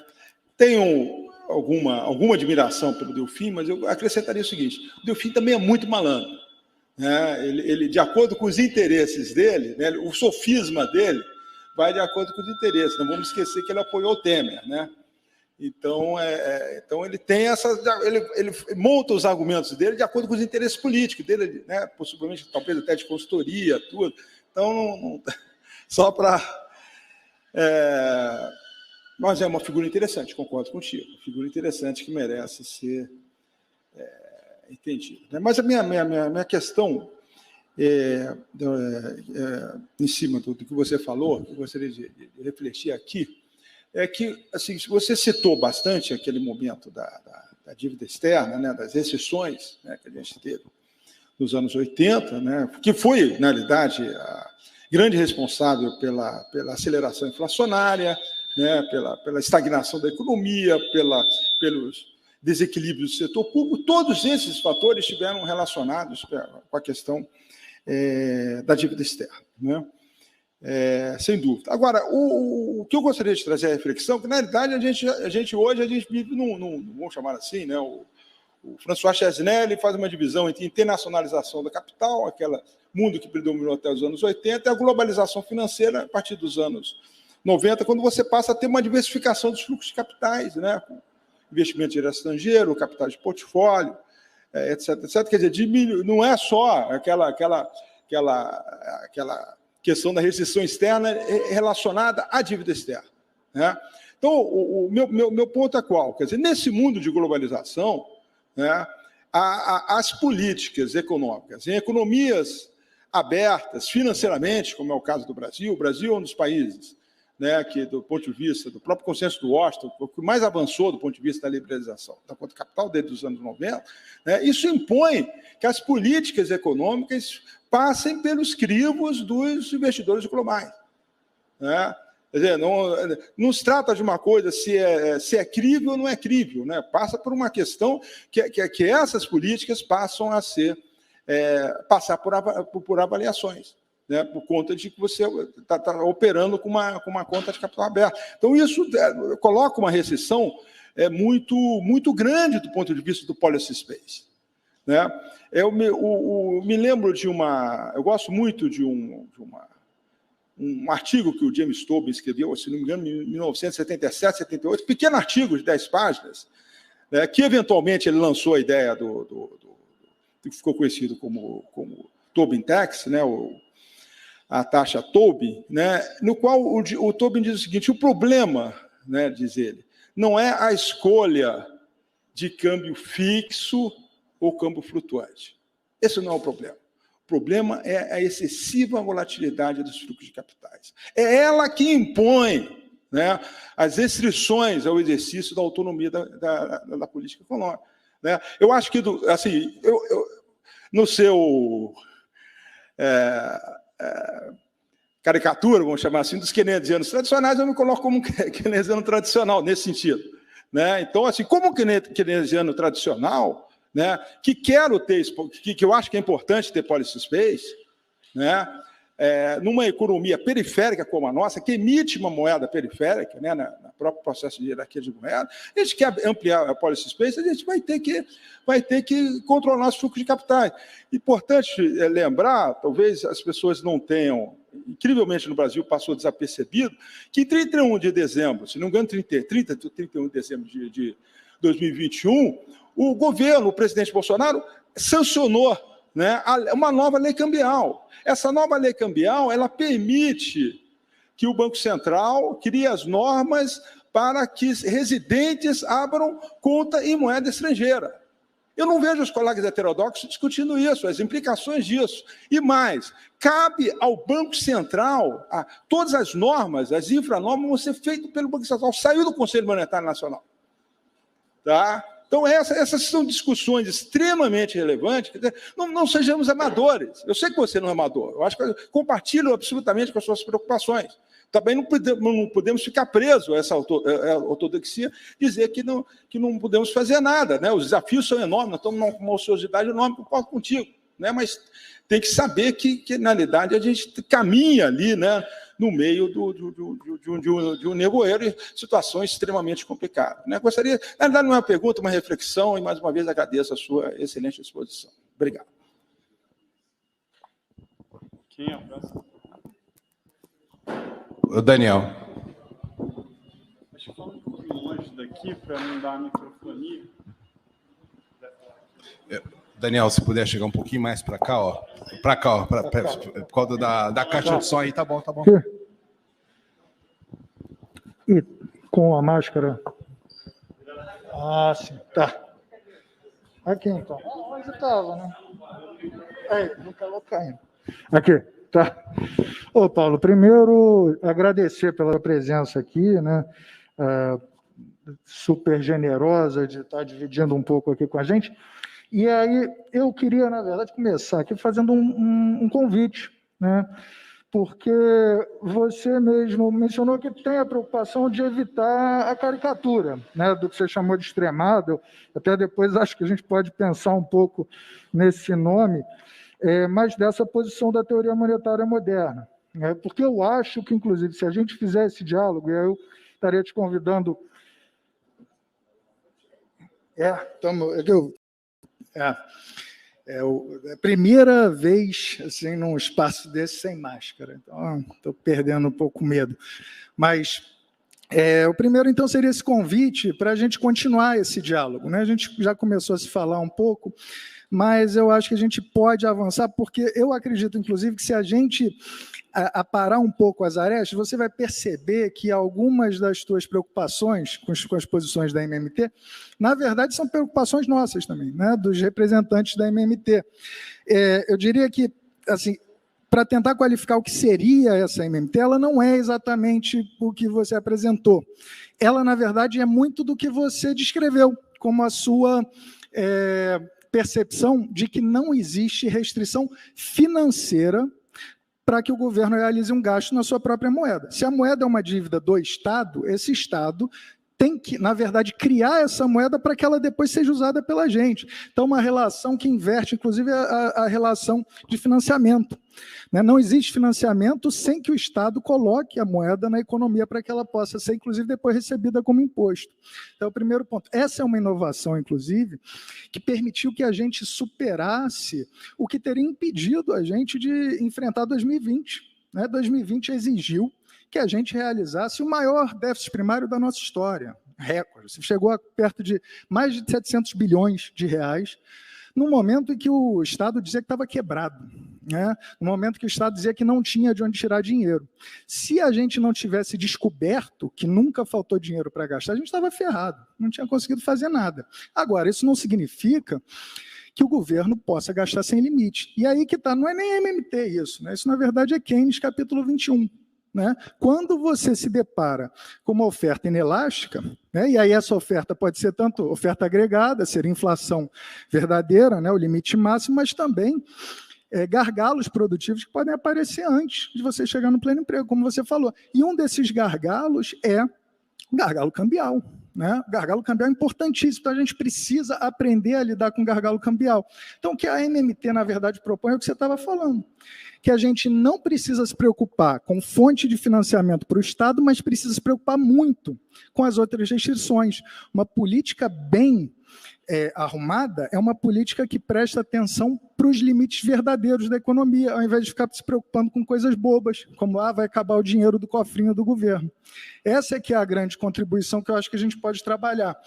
Tenho alguma admiração pelo Delfim, mas eu acrescentaria o seguinte: o Delfim também é muito malandro, né? Ele, de acordo com os interesses dele, né, o sofisma dele vai de acordo com os interesses. Não vamos esquecer que ele apoiou o Temer, né? Então, ele tem ele monta os argumentos dele de acordo com os interesses políticos dele, né? Possivelmente, talvez até de consultoria, tudo. Então, só para... mas é uma figura interessante, concordo contigo. Uma figura interessante que merece ser entendida, né? Mas a minha questão, em cima do que você falou, que eu gostaria de refletir aqui, é que, assim, você citou bastante aquele momento da dívida externa, né, das recessões, né, que a gente teve nos anos 80, né, que foi, na realidade, a grande responsável pela aceleração inflacionária, né, pela estagnação da economia, pelos desequilíbrios do setor público. Todos esses fatores estiveram relacionados com a questão da dívida externa, né? Sem dúvida. Agora, o que eu gostaria de trazer à reflexão, que, na realidade, a gente hoje vive vamos chamar assim, né? O François Chesnel faz uma divisão entre internacionalização da capital, aquele mundo que predominou até os anos 80, e a globalização financeira a partir dos anos 90, quando você passa a ter uma diversificação dos fluxos de capitais, né? Com investimento direto estrangeiro, capital de portfólio, etc, etc. Quer dizer, não é só aquela questão da recessão externa relacionada à dívida externa, né? Então, o meu ponto é qual? Quer dizer, nesse mundo de globalização, né, as políticas econômicas, em economias abertas financeiramente, como é o caso do Brasil, o Brasil é um dos países, né, que, do ponto de vista do próprio consenso do Washington, o que mais avançou do ponto de vista da liberalização da conta capital desde os anos 90, né, isso impõe que as políticas econômicas passem pelos crivos dos investidores globais, né? Quer dizer, não se trata de uma coisa se é crível ou não é crível, né? Passa por uma questão que essas políticas passam a passar por avaliações, né? Por conta de que você está operando com uma conta de capital aberta. Então, isso coloca uma recessão muito grande do ponto de vista do policy space, né? Eu me lembro eu gosto muito de um artigo que o James Tobin escreveu, se não me engano, em 1977, 78, pequeno artigo de 10 páginas, né, que eventualmente ele lançou a ideia que ficou conhecido como Tobin Tax, né, a taxa Tobin, né, no qual o Tobin diz o seguinte: o problema, né, diz ele, não é a escolha de câmbio fixo ou câmbio flutuante. Esse não é o problema. O problema é a excessiva volatilidade dos fluxos de capitais. É ela que impõe, né, as restrições ao exercício da autonomia da política econômica, né? Eu acho que, assim, no seu caricatura, vamos chamar assim, dos keynesianos tradicionais, eu me coloco como keynesiano tradicional, nesse sentido. Né? Então, assim, como keynesiano tradicional, né, que quero ter, que eu acho que é importante ter policy space, né, numa economia periférica como a nossa, que emite uma moeda periférica, né, no próprio processo de hierarquia de moeda, a gente quer ampliar a policy space, a gente vai ter que controlar os fluxos de capitais. Importante lembrar, talvez as pessoas não tenham, incrivelmente no Brasil passou desapercebido, que em 31 de dezembro, se não me engano, 31 de dezembro de 2021, o governo, o presidente Bolsonaro, sancionou, né, uma nova lei cambial. Essa nova lei cambial, ela permite que o Banco Central crie as normas para que residentes abram conta em moeda estrangeira. Eu não vejo os colegas heterodoxos discutindo isso, as implicações disso. E mais, cabe ao Banco Central, todas as normas, as infranormas vão ser feitas pelo Banco Central, saiu do Conselho Monetário Nacional. Tá? Então, essas são discussões extremamente relevantes. Não sejamos amadores. Eu sei que você não é amador. Eu acho que eu compartilho absolutamente com as suas preocupações. Também não podemos ficar presos a essa ortodoxia, dizer que não podemos fazer nada. Né? Os desafios são enormes, nós estamos numa ociosidade enorme, concordo contigo. Né? Mas tem que saber que, na realidade, a gente caminha ali, né, no meio de um nevoeiro e situações extremamente complicadas. Né? Gostaria, na verdade, não é uma pergunta, uma reflexão, e mais uma vez agradeço a sua excelente exposição. Obrigado. Quem é o próximo? O Daniel. Acho que fala um pouquinho longe daqui para não dar a microfonia. Daniel, se puder chegar um pouquinho mais para cá, ó. Para cá, ó. Por causa da caixa de som aí, tá bom, tá bom. E com a máscara. Ah, sim, tá. Aqui, então. Onde estava, né? Aí, não colocar ainda. Aqui, tá. Ô, Paulo, primeiro, agradecer pela presença aqui, né? Super generosa de estar dividindo um pouco aqui com a gente. E aí, eu queria, na verdade, começar aqui fazendo um convite, né? Porque você mesmo mencionou que tem a preocupação de evitar a caricatura, né, do que você chamou de extremado. Até depois acho que a gente pode pensar um pouco nesse nome, mas dessa posição da teoria monetária moderna. Né? Porque eu acho que, inclusive, se a gente fizer esse diálogo, e eu estaria te convidando... É a primeira vez assim, num espaço desse sem máscara, então estou perdendo um pouco o medo. Mas o primeiro, então, seria esse convite para a gente continuar esse diálogo. Né? A gente já começou a se falar um pouco, mas eu acho que a gente pode avançar, porque eu acredito, inclusive, que se a gente aparar um pouco as arestas, você vai perceber que algumas das suas preocupações com as posições da MMT, na verdade, são preocupações nossas também, né, dos representantes da MMT. Eu diria que, assim, para tentar qualificar o que seria essa MMT, ela não é exatamente o que você apresentou. Ela, na verdade, é muito do que você descreveu, como a sua percepção de que não existe restrição financeira para que o governo realize um gasto na sua própria moeda. Se a moeda é uma dívida do Estado, esse Estado tem que, na verdade, criar essa moeda para que ela depois seja usada pela gente. Então, uma relação que inverte, inclusive, a relação de financiamento. Né? Não existe financiamento sem que o Estado coloque a moeda na economia para que ela possa ser, inclusive, depois recebida como imposto. Então, o primeiro ponto. Essa é uma inovação, inclusive, que permitiu que a gente superasse o que teria impedido a gente de enfrentar 2020. Né? 2020 exigiu que a gente realizasse o maior déficit primário da nossa história, recorde. Chegou a perto de mais de 700 bilhões de reais, no momento em que o Estado dizia que estava quebrado, né? No momento que o Estado dizia que não tinha de onde tirar dinheiro. Se a gente não tivesse descoberto que nunca faltou dinheiro para gastar, a gente estava ferrado, não tinha conseguido fazer nada. Agora, isso não significa que o governo possa gastar sem limite. E aí que está, não é nem MMT isso, né? Isso, na verdade, é Keynes, capítulo 21. Né? Quando você se depara com uma oferta inelástica, né? E aí essa oferta pode ser tanto oferta agregada, ser inflação verdadeira, né? O limite máximo, mas também gargalos produtivos que podem aparecer antes de você chegar no pleno emprego, como você falou. E um desses gargalos é o gargalo cambial. Né? O gargalo cambial é importantíssimo, então a gente precisa aprender a lidar com o gargalo cambial. Então, o que a MMT, na verdade, propõe é o que você estava falando, que a gente não precisa se preocupar com fonte de financiamento para o Estado, mas precisa se preocupar muito com as outras restrições. Uma política bem arrumada é uma política que presta atenção para os limites verdadeiros da economia, ao invés de ficar se preocupando com coisas bobas, como vai acabar o dinheiro do cofrinho do governo. Essa é que é a grande contribuição que eu acho que a gente pode trabalhar.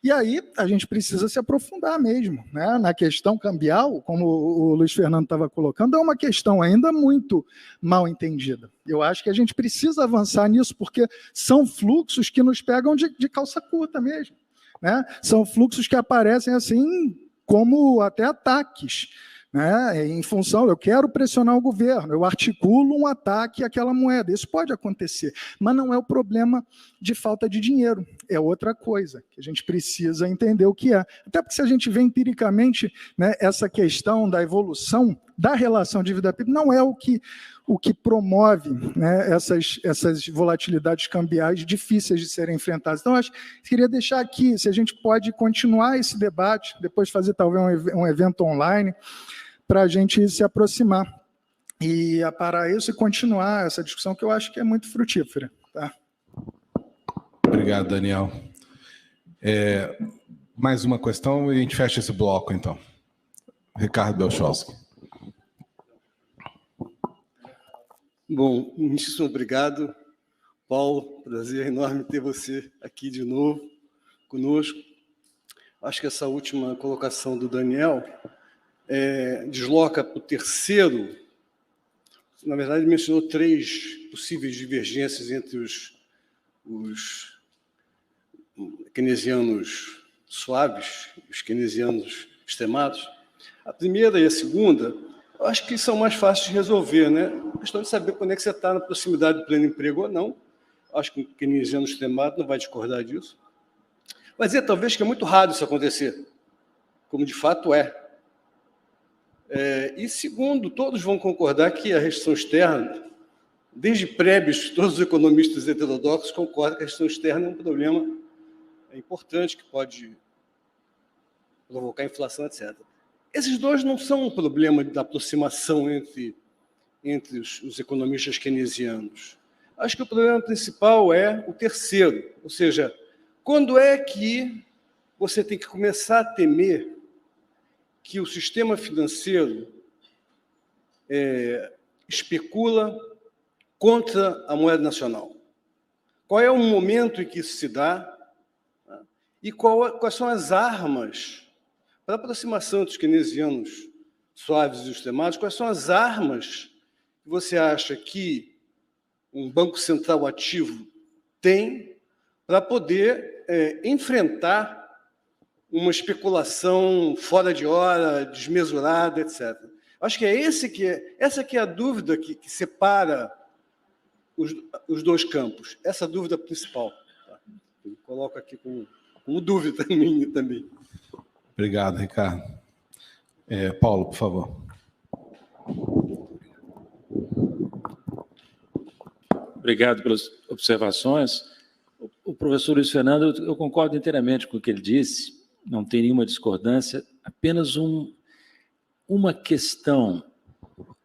E aí a gente precisa se aprofundar mesmo, né? Na questão cambial, como o Luiz Fernando estava colocando, é uma questão ainda muito mal entendida. Eu acho que a gente precisa avançar nisso, porque são fluxos que nos pegam de calça curta mesmo. Né? São fluxos que aparecem assim como até ataques, né? Em função, eu quero pressionar o governo, eu articulo um ataque àquela moeda. Isso pode acontecer, mas não é o problema de falta de dinheiro, é outra coisa, que a gente precisa entender o que é. Até porque se a gente vê empiricamente, né, essa questão da evolução da relação dívida-PIB não é o que promove, né, essas volatilidades cambiais difíceis de serem enfrentadas. Então, queria deixar aqui, se a gente pode continuar esse debate, depois fazer talvez um evento online, para a gente se aproximar e aparar isso e continuar essa discussão, que eu acho que é muito frutífera. Tá? Obrigado, Daniel. Mais uma questão e a gente fecha esse bloco, então. Ricardo Belchowski. Bom, muitíssimo obrigado, Paulo. Prazer enorme ter você aqui de novo conosco. Acho que essa última colocação do Daniel desloca para o terceiro. Na verdade, mencionou 3 possíveis divergências entre os keynesianos suaves e os keynesianos extremados. A primeira e a segunda, eu acho que são mais fáceis de resolver, né? A questão de saber quando é que você está na proximidade do pleno emprego ou não. Acho que o keynesiano extremado não vai discordar disso. Mas talvez que é muito raro isso acontecer, como de fato é. E segundo, todos vão concordar que a restrição externa, desde prévios, todos os economistas heterodoxos concordam que a restrição externa é um problema importante que pode provocar inflação, etc. Esses dois não são um problema da aproximação entre os economistas keynesianos. Acho que o problema principal é o terceiro, ou seja, quando é que você tem que começar a temer que o sistema financeiro especula contra a moeda nacional? Qual é o momento em que isso se dá? E quais são as armas para a aproximação entre os keynesianos suaves e extremados? Quais são as armas que você acha que um banco central ativo tem para poder enfrentar uma especulação fora de hora, desmesurada, etc. Acho que essa que é a dúvida que separa os dois campos. Essa dúvida principal. Tá? Eu coloco aqui como dúvida minha também. Obrigado, Ricardo. Paulo, por favor. Obrigado pelas observações. O professor Luiz Fernando, eu concordo inteiramente com o que ele disse, não tem nenhuma discordância, apenas uma questão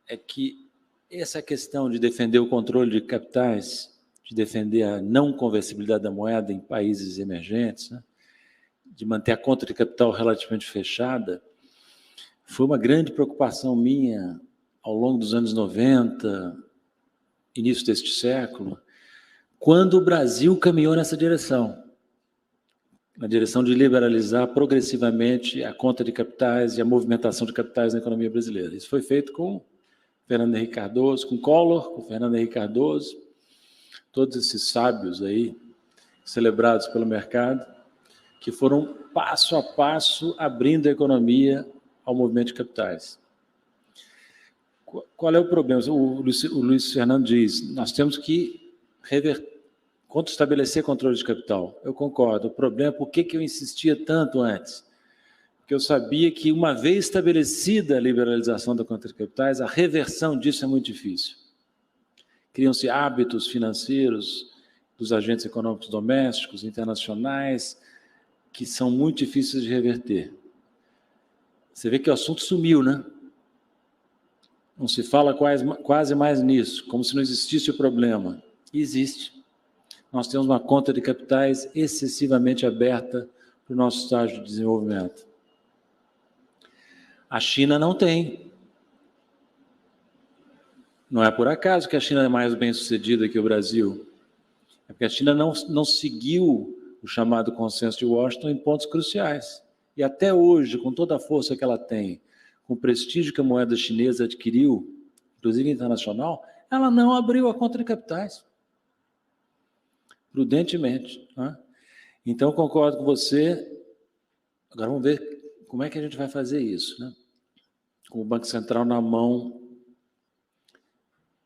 é que essa questão de defender o controle de capitais, de defender a não conversibilidade da moeda em países emergentes, né, de manter a conta de capital relativamente fechada, foi uma grande preocupação minha ao longo dos anos 90, início deste século, quando o Brasil caminhou nessa direção, na direção de liberalizar progressivamente a conta de capitais e a movimentação de capitais na economia brasileira. Isso foi feito com Fernando Henrique Cardoso, com Collor, com Fernando Henrique Cardoso, todos esses sábios aí, celebrados pelo mercado, que foram passo a passo abrindo a economia ao movimento de capitais. Qual é o problema? O Luiz Fernando diz, nós temos que estabelecer controle de capital. Eu concordo. O problema é por que eu insistia tanto antes? porque eu sabia que, uma vez estabelecida a liberalização da conta de capitais, a reversão disso é muito difícil. Criam-se hábitos financeiros dos agentes econômicos domésticos, internacionais, que são muito difíceis de reverter. Você vê que o assunto sumiu, né? Não se fala quase mais nisso, como se não existisse o problema. E existe. Nós temos uma conta de capitais excessivamente aberta para o nosso estágio de desenvolvimento. A China não tem. Não é por acaso que a China é mais bem-sucedida que o Brasil. É porque a China não seguiu o chamado consenso de Washington em pontos cruciais. E até hoje, com toda a força que ela tem, com o prestígio que a moeda chinesa adquiriu, inclusive internacional, ela não abriu a conta de capitais. Prudentemente. Né? Então, concordo com você. Agora vamos ver como é que a gente vai fazer isso, né? Com o Banco Central na mão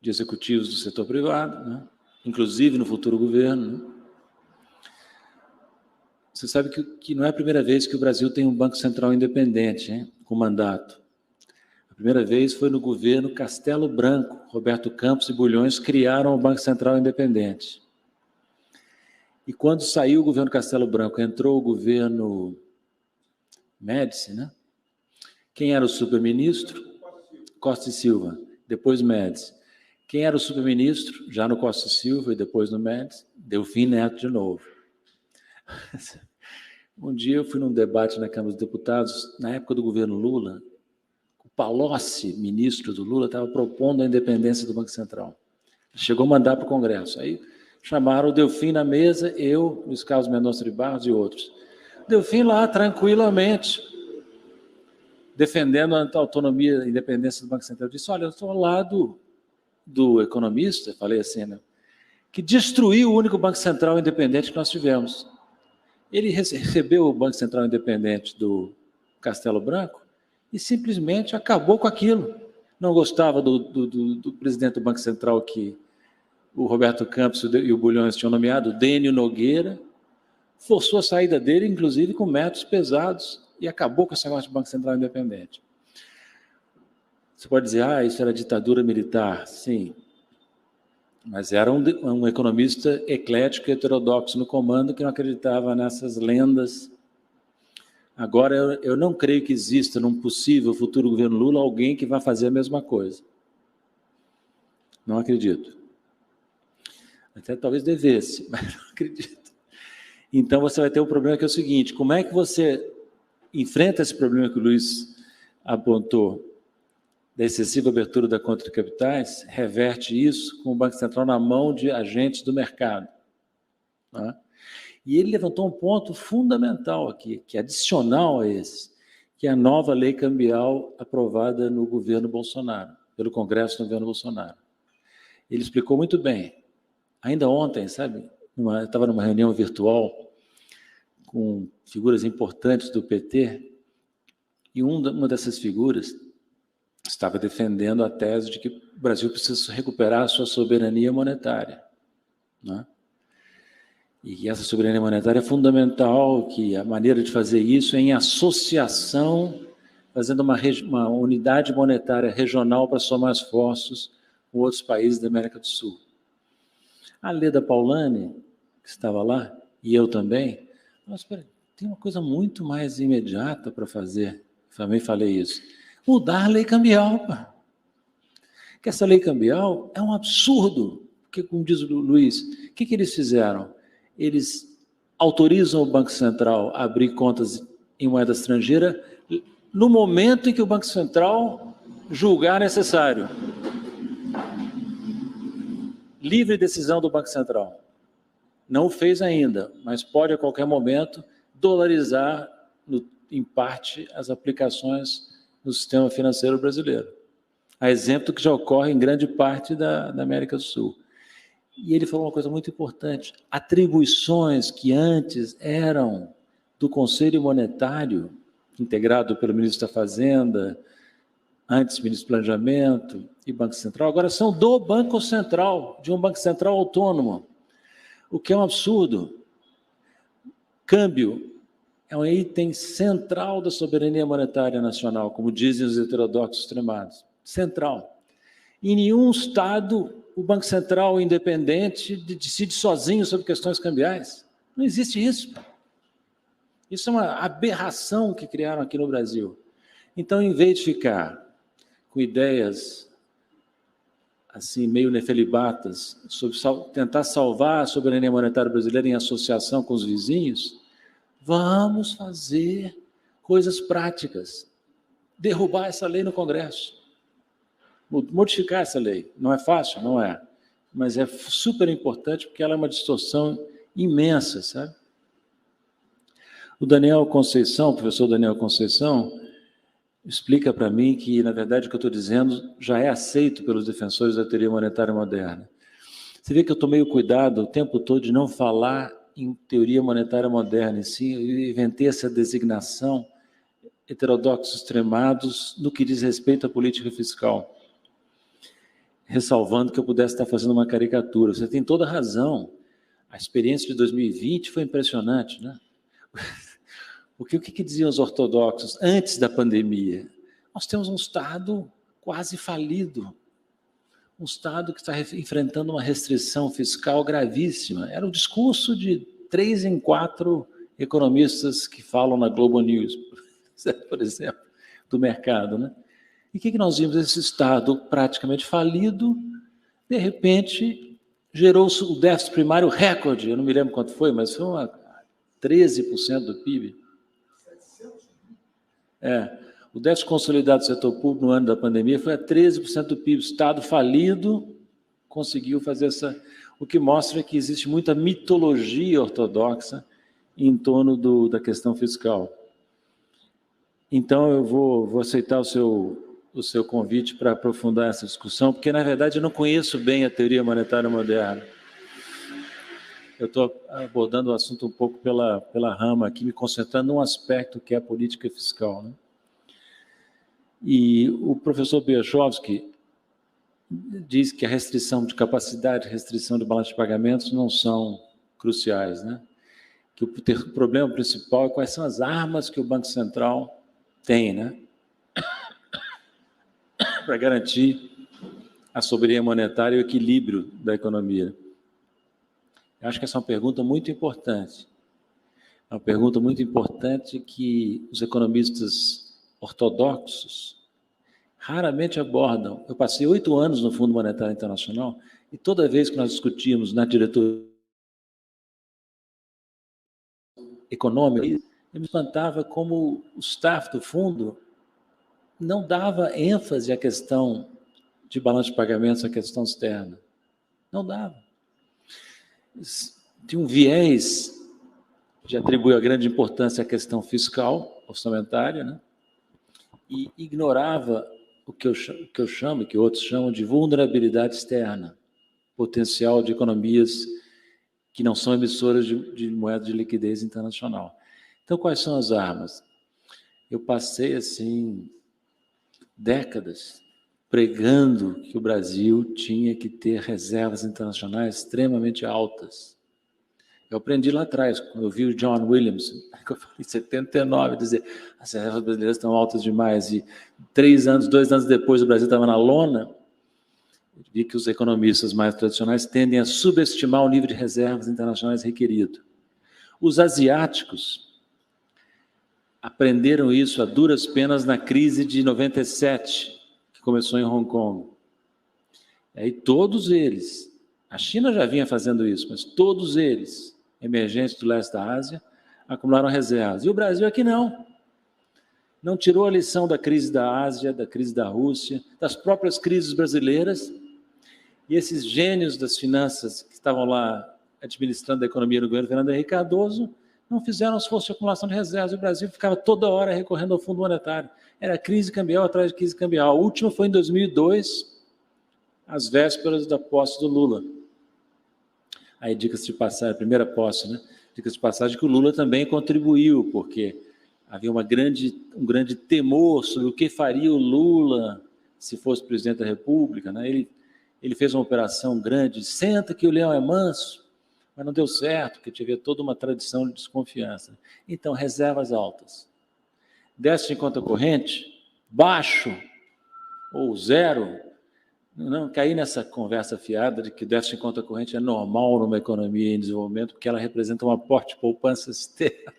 de executivos do setor privado, né? Inclusive no futuro governo. Né? Você sabe que não é a primeira vez que o Brasil tem um Banco Central independente, hein? Com mandato. A primeira vez foi no governo Castelo Branco. Roberto Campos e Bulhões criaram o Banco Central independente. E quando saiu o governo Castelo Branco, entrou o governo Médici, né? Quem era o superministro? Costa e Silva. Depois Médici. Quem era o superministro? Já no Costa e Silva e depois no Médici? Delfim Neto de novo. Um dia eu fui num debate na Câmara dos Deputados, na época do governo Lula, o Palocci, ministro do Lula, estava propondo a independência do Banco Central. Chegou a mandar para o Congresso. Aí chamaram o Delfim na mesa, eu, Luiz Carlos Mendonça de Barros e outros. Delfim lá, tranquilamente, defendendo a autonomia e independência do Banco Central. Eu disse, olha, eu estou ao lado do economista, falei assim, né, que destruiu o único Banco Central independente que nós tivemos. Ele recebeu o Banco Central independente do Castelo Branco e simplesmente acabou com aquilo. Não gostava do presidente do Banco Central que o Roberto Campos e o Bulhões tinham nomeado, Dênio Nogueira, forçou a saída dele, inclusive com métodos pesados, e acabou com essa negócio de Banco Central independente. Você pode dizer, isso era ditadura militar. Sim, mas era um economista eclético e heterodoxo no comando que não acreditava nessas lendas. Agora, eu não creio que exista, num possível futuro governo Lula, alguém que vá fazer a mesma coisa. Não acredito. Até talvez devesse, mas não acredito. Então, você vai ter um problema que é o seguinte, como é que você enfrenta esse problema que o Luiz apontou, da excessiva abertura da conta de capitais, reverte isso com o Banco Central na mão de agentes do mercado. Né? E ele levantou um ponto fundamental aqui, que é adicional a esse, que é a nova lei cambial aprovada no governo Bolsonaro, pelo Congresso no governo Bolsonaro. Ele explicou muito bem. Ainda ontem, sabe, eu estava numa reunião virtual com figuras importantes do PT, e uma dessas figuras estava defendendo a tese de que o Brasil precisa recuperar a sua soberania monetária. Né? E que essa soberania monetária é fundamental, que a maneira de fazer isso é em associação, fazendo uma unidade monetária regional para somar esforços com outros países da América do Sul. A Leda Paulani, que estava lá, e eu também, mas tem uma coisa muito mais imediata para fazer, também falei isso, mudar a lei cambial. Que essa lei cambial é um absurdo, porque, como diz o Luiz, o que eles fizeram? Eles autorizam o Banco Central a abrir contas em moeda estrangeira no momento em que o Banco Central julgar necessário. Livre decisão do Banco Central. Não o fez ainda, mas pode a qualquer momento dolarizar, em parte, as aplicações no sistema financeiro brasileiro. A exemplo que já ocorre em grande parte da América do Sul. E ele falou uma coisa muito importante. Atribuições que antes eram do Conselho Monetário, integrado pelo ministro da Fazenda, antes ministro do Planejamento e Banco Central, agora são do Banco Central, de um Banco Central autônomo, o que é um absurdo. Câmbio é um item central da soberania monetária nacional, como dizem os heterodoxos extremados. Central. Em nenhum Estado o Banco Central independente decide sozinho sobre questões cambiais. Não existe isso. Isso é uma aberração que criaram aqui no Brasil. Então, em vez de ficar com ideias assim, meio nefelibatas, sobre tentar salvar a soberania monetária brasileira em associação com os vizinhos, vamos fazer coisas práticas. Derrubar essa lei no Congresso. Modificar essa lei. Não é fácil? Não é. Mas é super importante porque ela é uma distorção imensa, sabe? O Daniel Conceição, o professor Daniel Conceição, explica para mim que, na verdade, o que eu estou dizendo já é aceito pelos defensores da teoria monetária moderna. Você vê que eu tomei o cuidado o tempo todo de não falar em teoria monetária moderna, e sim, eu inventei essa designação heterodoxos extremados no que diz respeito à política fiscal, ressalvando que eu pudesse estar fazendo uma caricatura. Você tem toda a razão. A experiência de 2020 foi impressionante, né? Porque o que diziam os ortodoxos antes da pandemia? Nós temos um Estado quase falido, um Estado que está enfrentando uma restrição fiscal gravíssima. Era o discurso de 3 em 4 economistas que falam na Globo News, por exemplo, do mercado, né? E o que nós vimos? Esse Estado praticamente falido, de repente, gerou o déficit primário recorde, eu não me lembro quanto foi, mas foi 13% do PIB. O déficit consolidado do setor público no ano da pandemia foi a 13% do PIB. O Estado falido conseguiu fazer o que mostra que existe muita mitologia ortodoxa em torno da questão fiscal. Então, eu vou aceitar o seu convite para aprofundar essa discussão, porque, na verdade, eu não conheço bem a teoria monetária moderna. Eu estou abordando o assunto um pouco pela rama aqui, me concentrando num aspecto que é a política fiscal, né? E o professor Berchovsky diz que a restrição de capacidade, restrição de balanço de pagamentos não são cruciais, né? Que o problema principal é quais são as armas que o Banco Central tem, né? Para garantir a soberania monetária e o equilíbrio da economia. Eu acho que essa é uma pergunta muito importante. É uma pergunta muito importante que os economistas ortodoxos raramente abordam. Eu passei 8 anos no Fundo Monetário Internacional e toda vez que nós discutimos na diretoria econômica, eu me espantava como o staff do fundo não dava ênfase à questão de balanço de pagamentos, à questão externa. Não dava. Tinha um viés de atribuir a grande importância à questão fiscal, orçamentária, né? E ignorava o que eu chamo, que outros chamam de vulnerabilidade externa, potencial de economias que não são emissoras de moeda de liquidez internacional. Então, quais são as armas? Eu passei, assim, décadas pregando que o Brasil tinha que ter reservas internacionais extremamente altas. Eu aprendi lá atrás, quando eu vi o John Williams, que eu falei em 79, dizer as reservas brasileiras estão altas demais, e 2 anos depois o Brasil estava na lona. Eu vi que os economistas mais tradicionais tendem a subestimar o nível de reservas internacionais requerido. Os asiáticos aprenderam isso a duras penas na crise de 97, que começou em Hong Kong. E aí todos eles, a China já vinha fazendo isso, mas todos eles, emergentes do leste da Ásia, acumularam reservas. E o Brasil aqui não. Não tirou a lição da crise da Ásia, da crise da Rússia, das próprias crises brasileiras. E esses gênios das finanças que estavam lá administrando a economia no governo Fernando Henrique Cardoso não fizeram esforço de acumulação de reservas. O Brasil ficava toda hora recorrendo ao Fundo Monetário. Era crise cambial atrás de crise cambial. A última foi em 2002, às vésperas da posse do Lula. Aí, diga-se de passagem, a primeira posse, né? Diga-se de passagem que o Lula também contribuiu, porque havia um grande temor sobre o que faria o Lula se fosse presidente da República, né? Ele fez uma operação grande, senta que o leão é manso, Mas não deu certo, porque tive toda uma tradição de desconfiança. Então, reservas altas. Déficit em conta corrente, baixo ou zero, não cair nessa conversa fiada de que déficit em conta corrente é normal numa economia em desenvolvimento, porque ela representa um aporte de poupança externa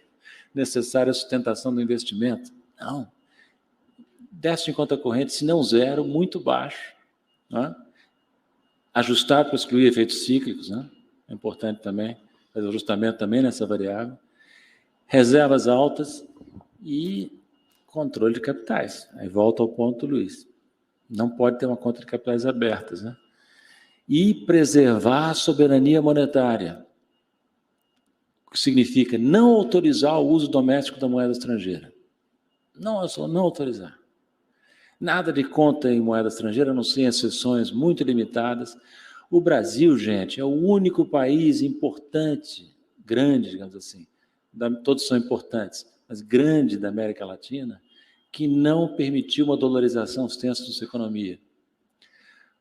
necessária à sustentação do investimento. Não. Déficit em conta corrente, se não zero, muito baixo. Né? Ajustado para excluir efeitos cíclicos, né? É importante também, fazer ajustamento também nessa variável. Reservas altas e controle de capitais. Aí volta ao ponto, Luiz. Não pode ter uma conta de capitais abertas, né? E preservar a soberania monetária, o que significa não autorizar o uso doméstico da moeda estrangeira. Não autorizar. Nada de conta em moeda estrangeira, a não ser exceções muito limitadas. O Brasil, gente, é o único país importante, grande, digamos assim, todos são importantes, mas grande da América Latina, que não permitiu uma dolarização extensa da sua economia.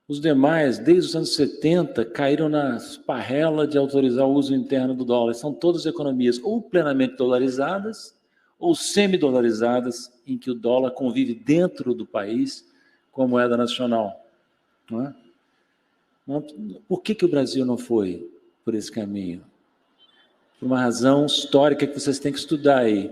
Os demais, desde os anos 70, caíram na esparrela de autorizar o uso interno do dólar. São todas economias ou plenamente dolarizadas ou semi-dolarizadas, em que o dólar convive dentro do país com a moeda nacional. Não é? Por que o Brasil não foi por esse caminho? Por uma razão histórica que vocês têm que estudar aí.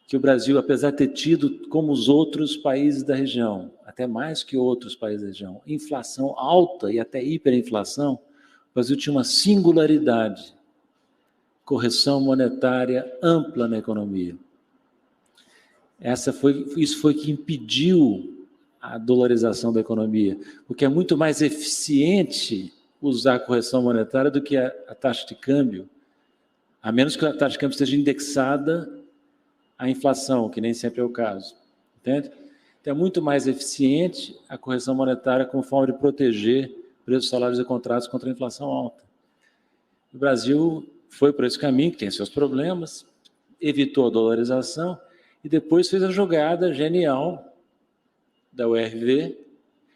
Que o Brasil, apesar de ter tido, como os outros países da região, até mais que outros países da região, inflação alta e até hiperinflação, o Brasil tinha uma singularidade, correção monetária ampla na economia. Isso foi que impediu a dolarização da economia, porque é muito mais eficiente usar a correção monetária do que a taxa de câmbio, a menos que a taxa de câmbio esteja indexada à inflação, que nem sempre é o caso. Entende? Então, é muito mais eficiente a correção monetária como forma de proteger preços, salários e contratos contra a inflação alta. O Brasil foi por esse caminho, que tem seus problemas, evitou a dolarização e depois fez a jogada genial da URV.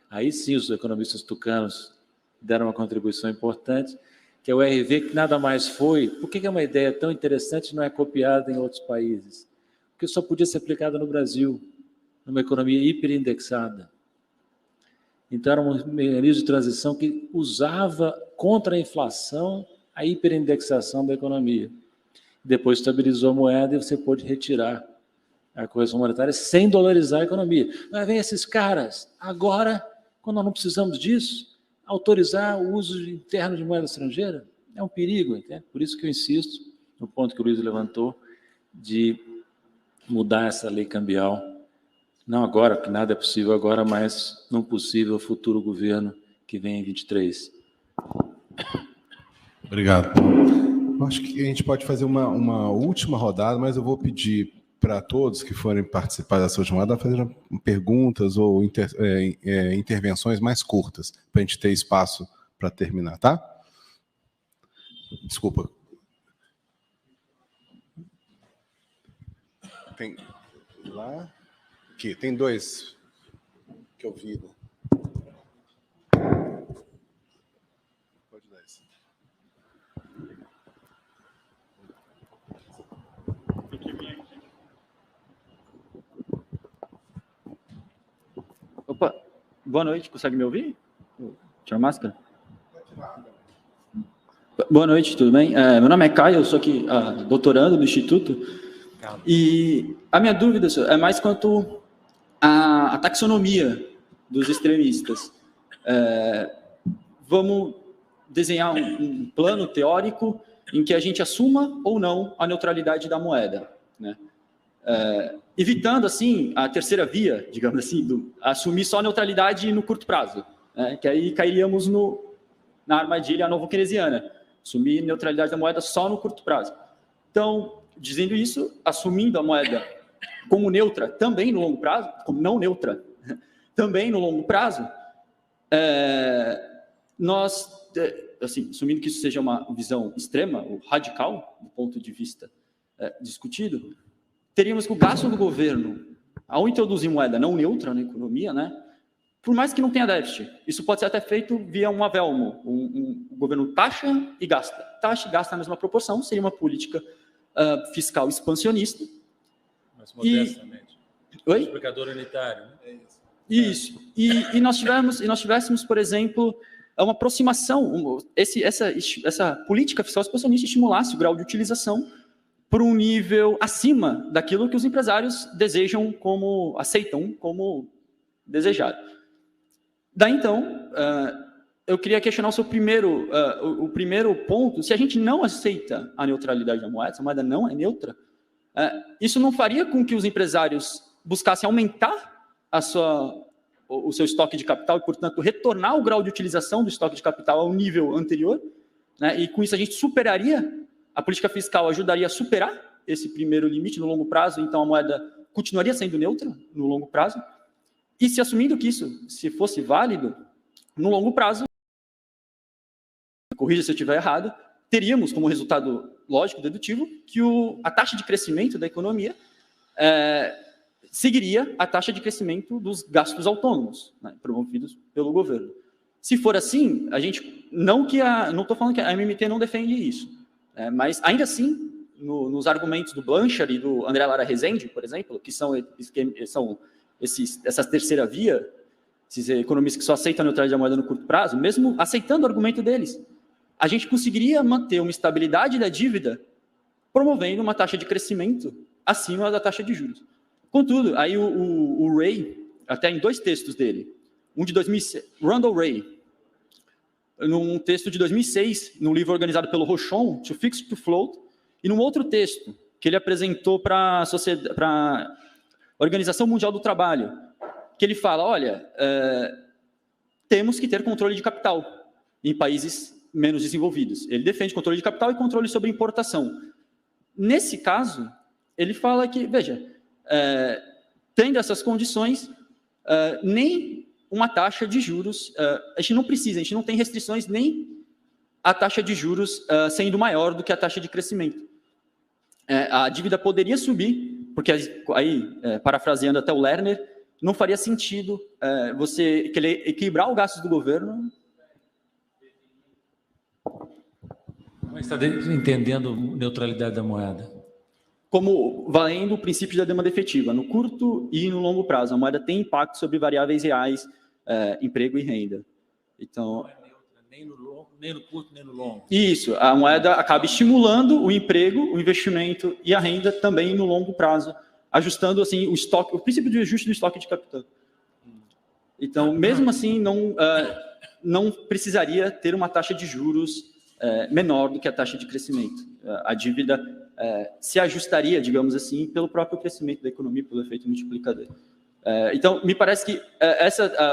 Aí sim os economistas tucanos deram uma contribuição importante, que é o URV, que nada mais foi... Por que é uma ideia tão interessante e não é copiada em outros países? Porque só podia ser aplicada no Brasil, numa economia hiperindexada. Então, era um mecanismo de transição que usava contra a inflação a hiperindexação da economia. Depois estabilizou a moeda e você pôde retirar a correção monetária sem dolarizar a economia. Mas vem esses caras, agora, quando nós não precisamos disso, autorizar o uso interno de moeda estrangeira é um perigo, entende? Por isso que eu insisto, no ponto que o Luiz levantou, de mudar essa lei cambial, não agora, porque nada é possível agora, mas num possível futuro governo que vem em 23. Obrigado. Eu acho que a gente pode fazer uma última rodada, mas eu vou pedir para todos que forem participar dessa última rodada fazer perguntas ou intervenções mais curtas, para a gente ter espaço para terminar, tá? Desculpa. Tem lá... Aqui, tem dois que eu vi. Pode dar esse. Opa, boa noite, consegue me ouvir? Tirar a máscara? Boa noite, tudo bem? Meu nome é Caio, eu sou aqui doutorando no Instituto, e a minha dúvida é mais quanto à taxonomia dos extremistas. Vamos desenhar um plano teórico em que a gente assuma ou não a neutralidade da moeda, né? Evitando, assim, a terceira via, digamos assim, assumir só a neutralidade no curto prazo, né? Que aí cairíamos na armadilha novo-keynesiana, assumir neutralidade da moeda só no curto prazo. Então, dizendo isso, assumindo a moeda como neutra também no longo prazo, como não neutra, também no longo prazo, nós, assim, assumindo que isso seja uma visão extrema, ou radical, do ponto de vista discutido, teríamos que o gasto do governo, ao introduzir moeda não neutra na economia, né, por mais que não tenha déficit, isso pode ser até feito via um avelmo, o governo taxa e gasta na mesma proporção, seria uma política fiscal expansionista. Mas modestamente. Oi? Multiplicador unitário, né? Isso. E nós tivéssemos, por exemplo, uma aproximação, essa política fiscal expansionista estimulasse o grau de utilização por um nível acima daquilo que os empresários desejam aceitam como desejado. Daí, então, eu queria questionar o primeiro ponto. Se a gente não aceita a neutralidade da moeda, se a moeda não é neutra, isso não faria com que os empresários buscassem aumentar o seu estoque de capital e, portanto, retornar o grau de utilização do estoque de capital ao nível anterior, né? E com isso a gente superaria, a política fiscal ajudaria a superar esse primeiro limite no longo prazo, então a moeda continuaria sendo neutra no longo prazo. E se assumindo que isso, se fosse válido, no longo prazo, corrija se eu estiver errado, teríamos como resultado lógico, dedutivo, que a taxa de crescimento da economia seguiria a taxa de crescimento dos gastos autônomos, né, promovidos pelo governo. Se for assim, a gente não estou falando que a MMT não defende isso, mas ainda assim, nos argumentos do Blanchard e do André Lara Rezende, por exemplo, que são essa terceira via, esses economistas que só aceitam a neutralidade da moeda no curto prazo, mesmo aceitando o argumento deles, a gente conseguiria manter uma estabilidade da dívida promovendo uma taxa de crescimento acima da taxa de juros. Contudo, aí o Ray, até em dois textos dele, um de 2006, Randall Ray, num texto de 2006, no livro organizado pelo Rochon, To Fix to Float, e num outro texto que ele apresentou para a Organização Mundial do Trabalho, que ele fala, olha, temos que ter controle de capital em países menos desenvolvidos. Ele defende controle de capital e controle sobre importação. Nesse caso, ele fala que, veja, tendo essas condições, nem uma taxa de juros, a gente não precisa, a gente não tem restrições nem a taxa de juros sendo maior do que a taxa de crescimento. A dívida poderia subir, porque aí, parafraseando até o Lerner, não faria sentido você querer equilibrar os gastos do governo. Mas está entendendo neutralidade da moeda? Como valendo o princípio da demanda efetiva, no curto e no longo prazo. A moeda tem impacto sobre variáveis reais, emprego e renda. Então, nem no curto, nem no longo. Isso, a moeda acaba estimulando o emprego, o investimento e a renda também no longo prazo, ajustando assim o princípio de ajuste do estoque de capital. Então, mesmo assim, não precisaria ter uma taxa de juros menor do que a taxa de crescimento. A dívida se ajustaria, digamos assim, pelo próprio crescimento da economia, pelo efeito multiplicador. Então, me parece que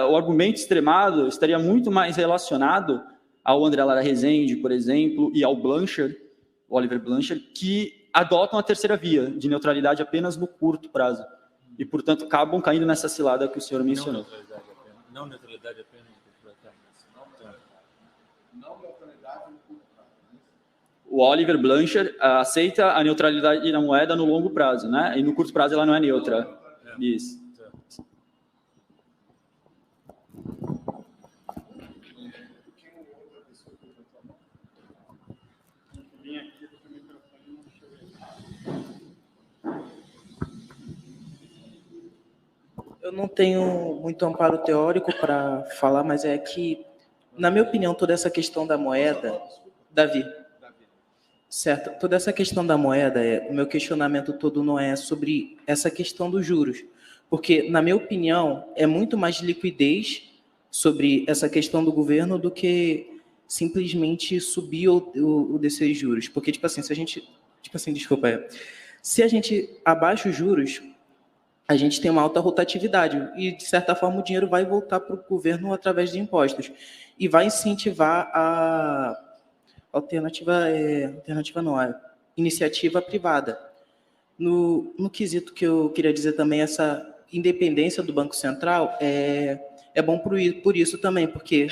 o argumento extremado estaria muito mais relacionado ao André Lara Rezende, por exemplo, e ao Blanchard, Oliver Blanchard, que adotam a terceira via de neutralidade apenas no curto prazo. E, portanto, acabam caindo nessa cilada que o senhor mencionou. Não neutralidade apenas no curto prazo. O Oliver Blanchard aceita a neutralidade da moeda no longo prazo, né? E no curto prazo ela não é neutra. Isso. Eu não tenho muito amparo teórico para falar, mas é que, na minha opinião, toda essa questão da moeda... Davi. Certo. Toda essa questão da moeda, o meu questionamento todo não é sobre essa questão dos juros. Porque, na minha opinião, é muito mais liquidez sobre essa questão do governo do que simplesmente subir ou descer os juros. Porque, tipo assim, se a gente... Se a gente abaixa os juros, a gente tem uma alta rotatividade e, de certa forma, o dinheiro vai voltar para o governo através de impostos e vai incentivar a iniciativa privada. No quesito que eu queria dizer também, essa independência do Banco Central é bom por isso também, porque,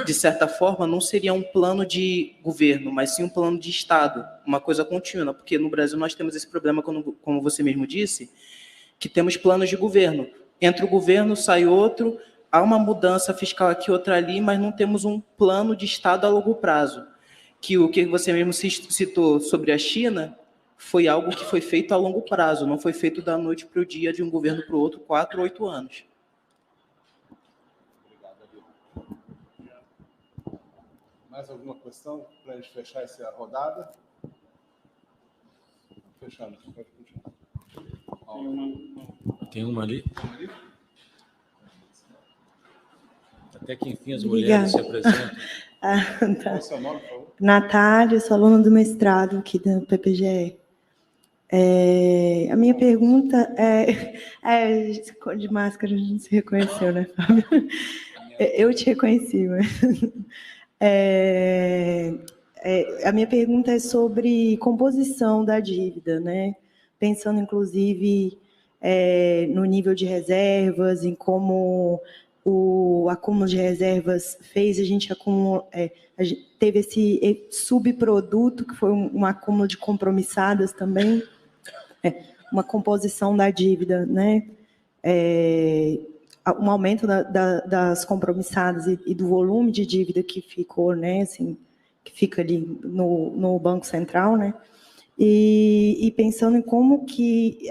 de certa forma, não seria um plano de governo, mas sim um plano de Estado, uma coisa contínua, porque no Brasil nós temos esse problema, como você mesmo disse, que temos planos de governo. Entra o governo, sai outro, há uma mudança fiscal aqui, outra ali, mas não temos um plano de Estado a longo prazo. Que o que você mesmo citou sobre a China foi algo que foi feito a longo prazo, não foi feito da noite para o dia, de um governo para o outro, 4 ou 8 anos. Mais alguma questão para a gente fechar essa rodada? Fechando, pode continuar. Tem uma ali. Até que enfim as Obrigada. mulheres se apresentam. Tá. Qual o seu nome, por favor? Natália, sou aluna do mestrado aqui da PPGE. A minha pergunta de máscara, a gente não se reconheceu, né, Fábio? Eu te reconheci, mas... a minha pergunta é sobre composição da dívida, né? Pensando, inclusive, no nível de reservas, em como o acúmulo de reservas fez a gente acumular, teve esse subproduto, que foi um acúmulo de compromissadas também, uma composição da dívida, né? Um aumento das compromissadas e do volume de dívida que ficou, né, assim, que fica ali no Banco Central, né? E pensando em como que,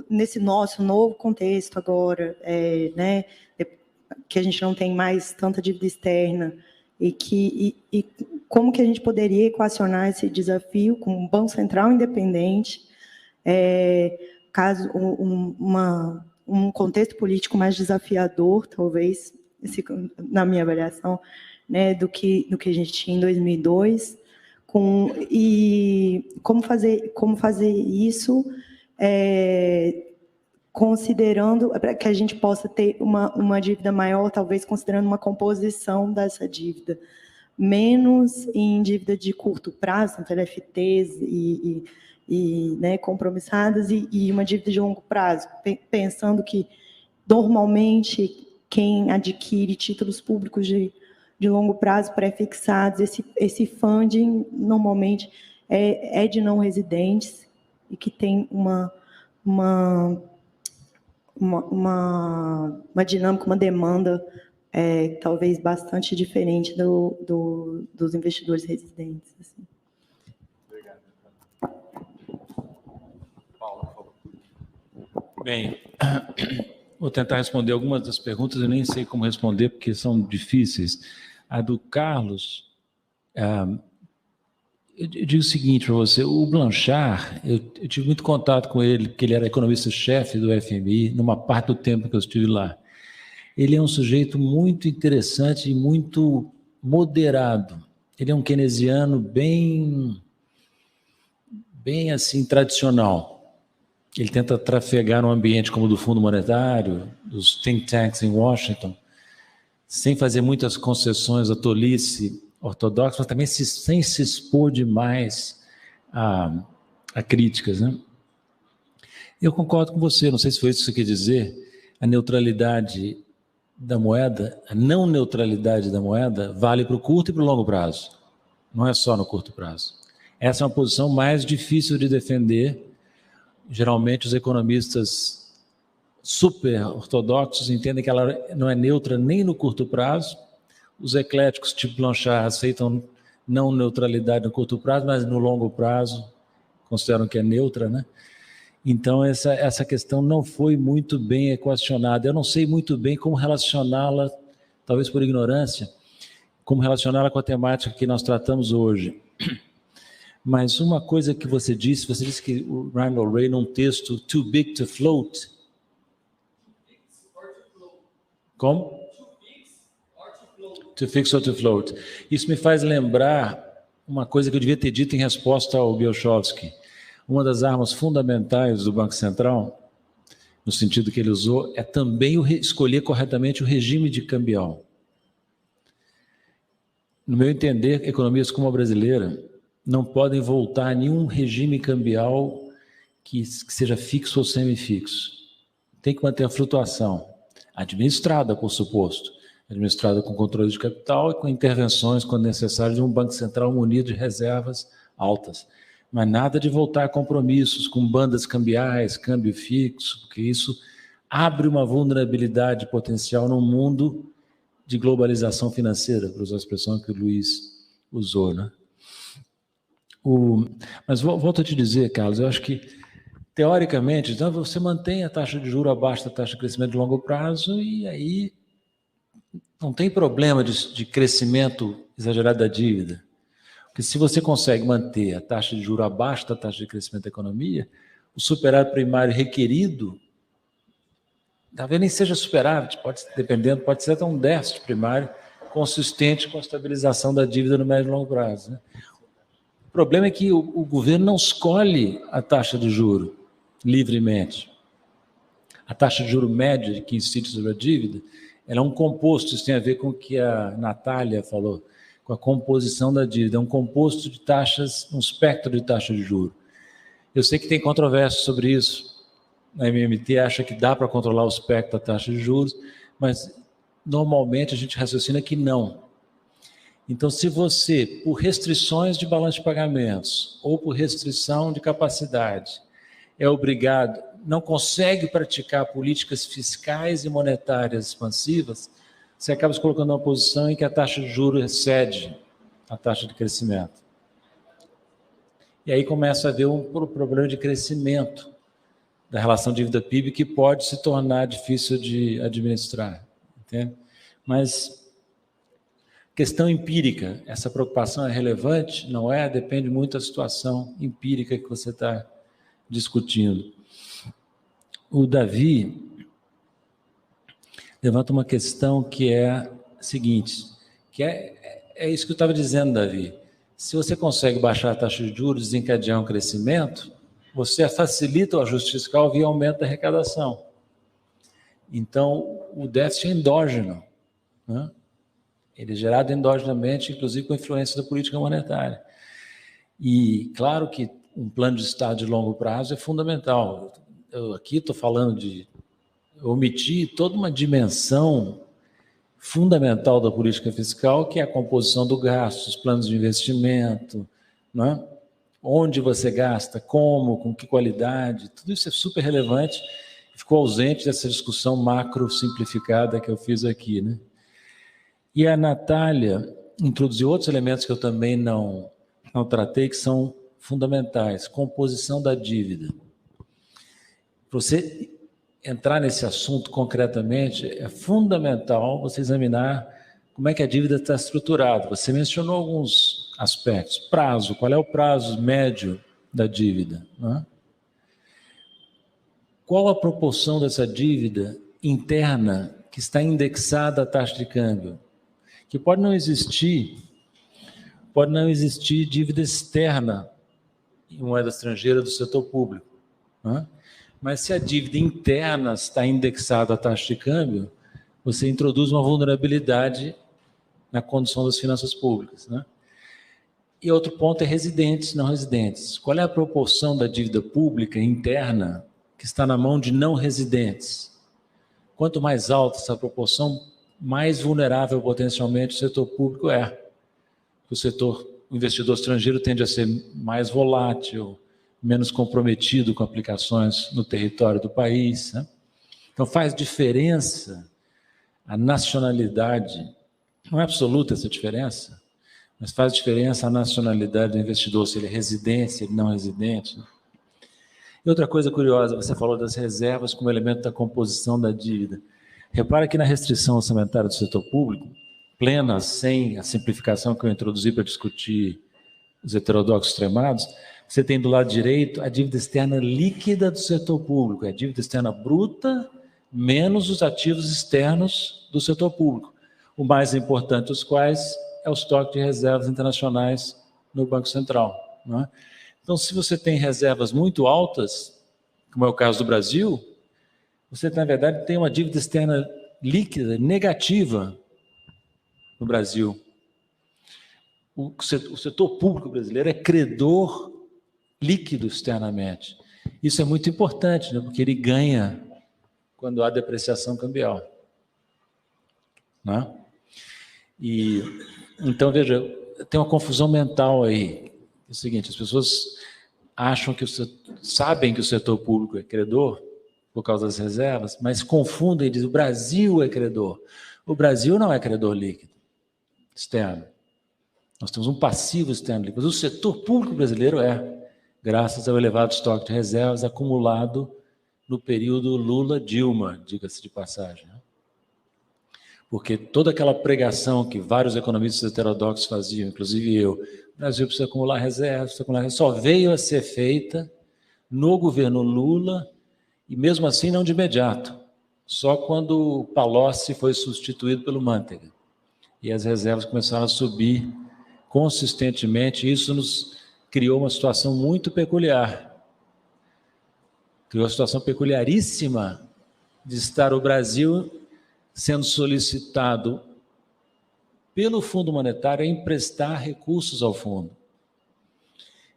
nesse nosso novo contexto agora, né, que a gente não tem mais tanta dívida externa, e como que a gente poderia equacionar esse desafio com um Banco Central independente, caso um contexto político mais desafiador, talvez, na minha avaliação, né, do que a gente tinha em 2002, e como fazer isso, considerando para que a gente possa ter uma dívida maior, talvez considerando uma composição dessa dívida, menos em dívida de curto prazo, tanto LFTs né, compromissadas, e uma dívida de longo prazo, pensando que, normalmente, quem adquire títulos públicos de longo prazo pré-fixados, esse funding, normalmente, é de não residentes, e que tem uma dinâmica, uma demanda, talvez, bastante diferente dos investidores residentes, assim. Bem, vou tentar responder algumas das perguntas, eu nem sei como responder, porque são difíceis. A do Carlos, eu digo o seguinte para você, o Blanchard, eu tive muito contato com ele, porque ele era economista-chefe do FMI, numa parte do tempo que eu estive lá. Ele é um sujeito muito interessante e muito moderado. Ele é um keynesiano bem assim, tradicional. Ele tenta trafegar num ambiente como o do Fundo Monetário, dos think tanks em Washington, sem fazer muitas concessões à tolice ortodoxa, mas também sem se expor demais a críticas, né? Eu concordo com você, não sei se foi isso que você quer dizer, a neutralidade da moeda, a não neutralidade da moeda vale para o curto e para o longo prazo, não é só no curto prazo. Essa é uma posição mais difícil de defender. Geralmente os economistas super ortodoxos entendem que ela não é neutra nem no curto prazo. Os ecléticos tipo Blanchard aceitam não neutralidade no curto prazo, mas no longo prazo consideram que é neutra, né? Então essa questão não foi muito bem equacionada. Eu não sei muito bem como relacioná-la, talvez por ignorância, como relacioná-la com a temática que nós tratamos hoje. Mas uma coisa que você disse que o Randall Wray, num texto Too Big to Float. Como? To fix or to float. Isso me faz lembrar uma coisa que eu devia ter dito em resposta ao Bielchowski. Uma das armas fundamentais do Banco Central, no sentido que ele usou, é também escolher corretamente o regime de cambial. No meu entender, economias como a brasileira não podem voltar a nenhum regime cambial que seja fixo ou semifixo. Tem que manter a flutuação, administrada, por suposto, administrada com controle de capital e com intervenções, quando necessário, de um Banco Central munido de reservas altas. Mas nada de voltar a compromissos com bandas cambiais, câmbio fixo, porque isso abre uma vulnerabilidade potencial num mundo de globalização financeira, para usar a expressão que o Luiz usou, né? Mas volto a te dizer, Carlos, eu acho que, teoricamente, então, você mantém a taxa de juros abaixo da taxa de crescimento de longo prazo e aí não tem problema de crescimento exagerado da dívida. Porque se você consegue manter a taxa de juros abaixo da taxa de crescimento da economia, o superávit primário requerido, talvez nem seja superávit, pode ser até um déficit primário consistente com a estabilização da dívida no médio e longo prazo, né? O problema é que o governo não escolhe a taxa de juro livremente. A taxa de juro média que incide sobre a dívida, ela é um composto, isso tem a ver com o que a Natália falou, com a composição da dívida, é um composto de taxas, um espectro de taxa de juro. Eu sei que tem controvérsia sobre isso. A MMT acha que dá para controlar o espectro da taxa de juros, mas normalmente a gente raciocina que não. Então, se você, por restrições de balanço de pagamentos ou por restrição de capacidade, é obrigado, não consegue praticar políticas fiscais e monetárias expansivas, você acaba se colocando numa posição em que a taxa de juros excede a taxa de crescimento. E aí começa a haver um problema de crescimento da relação dívida-PIB que pode se tornar difícil de administrar, entende? Mas questão empírica, essa preocupação é relevante? Não é? Depende muito da situação empírica que você está discutindo. O Davi levanta uma questão que é a seguinte, que é isso que eu estava dizendo, Davi. Se você consegue baixar a taxa de juros, desencadear um crescimento, você facilita o ajuste fiscal via aumento da arrecadação. Então, o déficit é endógeno, né? Ele é gerado endogenamente, inclusive com a influência da política monetária. E, claro que um plano de Estado de longo prazo é fundamental. Eu aqui estou falando de omitir toda uma dimensão fundamental da política fiscal, que é a composição do gasto, os planos de investimento, né? Onde você gasta, como, com que qualidade, tudo isso é super relevante, ficou ausente dessa discussão macro simplificada que eu fiz aqui, né? E a Natália introduziu outros elementos que eu também não tratei, que são fundamentais. Composição da dívida. Para você entrar nesse assunto concretamente, é fundamental você examinar como é que a dívida está estruturada. Você mencionou alguns aspectos. Prazo, qual é o prazo médio da dívida, né? Qual a proporção dessa dívida interna que está indexada à taxa de câmbio? Que pode não existir dívida externa em moeda estrangeira do setor público, né? Mas se a dívida interna está indexada à taxa de câmbio, você introduz uma vulnerabilidade na condução das finanças públicas, né? E outro ponto é residentes e não residentes. Qual é a proporção da dívida pública interna que está na mão de não residentes? Quanto mais alta essa proporção, mais vulnerável potencialmente o setor público é. O investidor estrangeiro tende a ser mais volátil, menos comprometido com aplicações no território do país, né? Então faz diferença a nacionalidade, não é absoluta essa diferença, mas faz diferença a nacionalidade do investidor, se ele é residente, se ele não é residente. E outra coisa curiosa, você falou das reservas como elemento da composição da dívida. Repara que na restrição orçamentária do setor público, plena, sem a simplificação que eu introduzi para discutir os heterodoxos extremados, você tem do lado direito a dívida externa líquida do setor público, é a dívida externa bruta menos os ativos externos do setor público, o mais importante dos quais é o estoque de reservas internacionais no Banco Central, né? Então, se você tem reservas muito altas, como é o caso do Brasil, você, na verdade, tem uma dívida externa líquida negativa no Brasil. O setor público brasileiro é credor líquido externamente. Isso é muito importante, né? Porque ele ganha quando há depreciação cambial, né? E, então, veja, tem uma confusão mental aí. É o seguinte, as pessoas acham sabem que o setor público é credor, por causa das reservas, mas confundem e dizem: o Brasil é credor. O Brasil não é credor líquido, externo. Nós temos um passivo externo líquido, mas o setor público brasileiro graças ao elevado estoque de reservas acumulado no período Lula-Dilma, diga-se de passagem. Porque toda aquela pregação que vários economistas heterodoxos faziam, inclusive eu, o Brasil precisa acumular reservas, só veio a ser feita no governo Lula, e mesmo assim não de imediato, só quando o Palocci foi substituído pelo Manteiga. E as reservas começaram a subir consistentemente, e isso nos criou uma situação muito peculiar. Criou uma situação peculiaríssima de estar o Brasil sendo solicitado pelo Fundo Monetário a emprestar recursos ao fundo.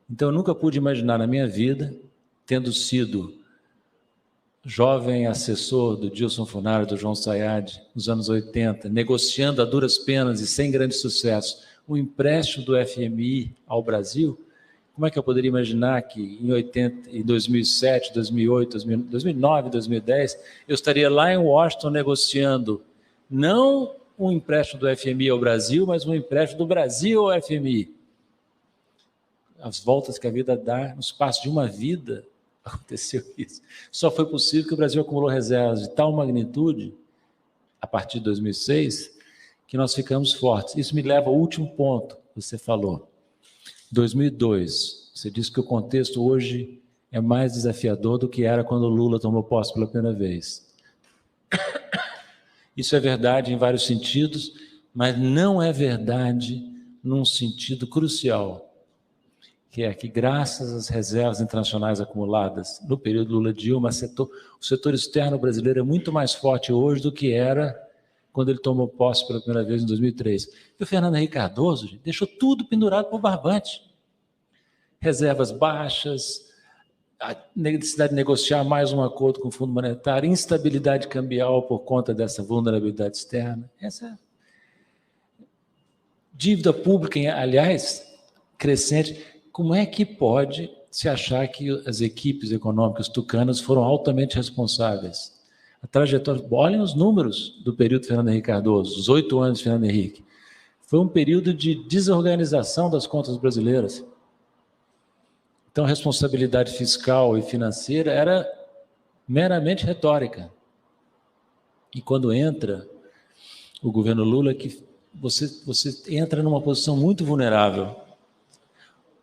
Então, eu nunca pude imaginar na minha vida, tendo sido jovem assessor do Dilson Funari, do João Sayad, nos anos 80, negociando a duras penas e sem grande sucesso o empréstimo do FMI ao Brasil, como é que eu poderia imaginar que em 2007, 2008, 2009, 2010, eu estaria lá em Washington negociando não um empréstimo do FMI ao Brasil, mas um empréstimo do Brasil ao FMI. As voltas que a vida dá, no espaço de uma vida, aconteceu isso. Só foi possível que o Brasil acumulou reservas de tal magnitude, a partir de 2006, que nós ficamos fortes. Isso me leva ao último ponto que você falou. 2002, você disse que o contexto hoje é mais desafiador do que era quando o Lula tomou posse pela primeira vez. Isso é verdade em vários sentidos, mas não é verdade num sentido crucial, que é que, graças às reservas internacionais acumuladas no período Lula-Dilma, o setor externo brasileiro é muito mais forte hoje do que era quando ele tomou posse pela primeira vez em 2003. E o Fernando Henrique Cardoso deixou tudo pendurado por barbante. Reservas baixas, a necessidade de negociar mais um acordo com o Fundo Monetário, instabilidade cambial por conta dessa vulnerabilidade externa. Essa dívida pública, aliás, crescente. Como é que pode se achar que as equipes econômicas tucanas foram altamente responsáveis? A trajetória, olhem os números do período Fernando Henrique Cardoso, os 8 anos de Fernando Henrique. Foi um período de desorganização das contas brasileiras. Então, a responsabilidade fiscal e financeira era meramente retórica. E quando entra o governo Lula, que você entra numa posição muito vulnerável.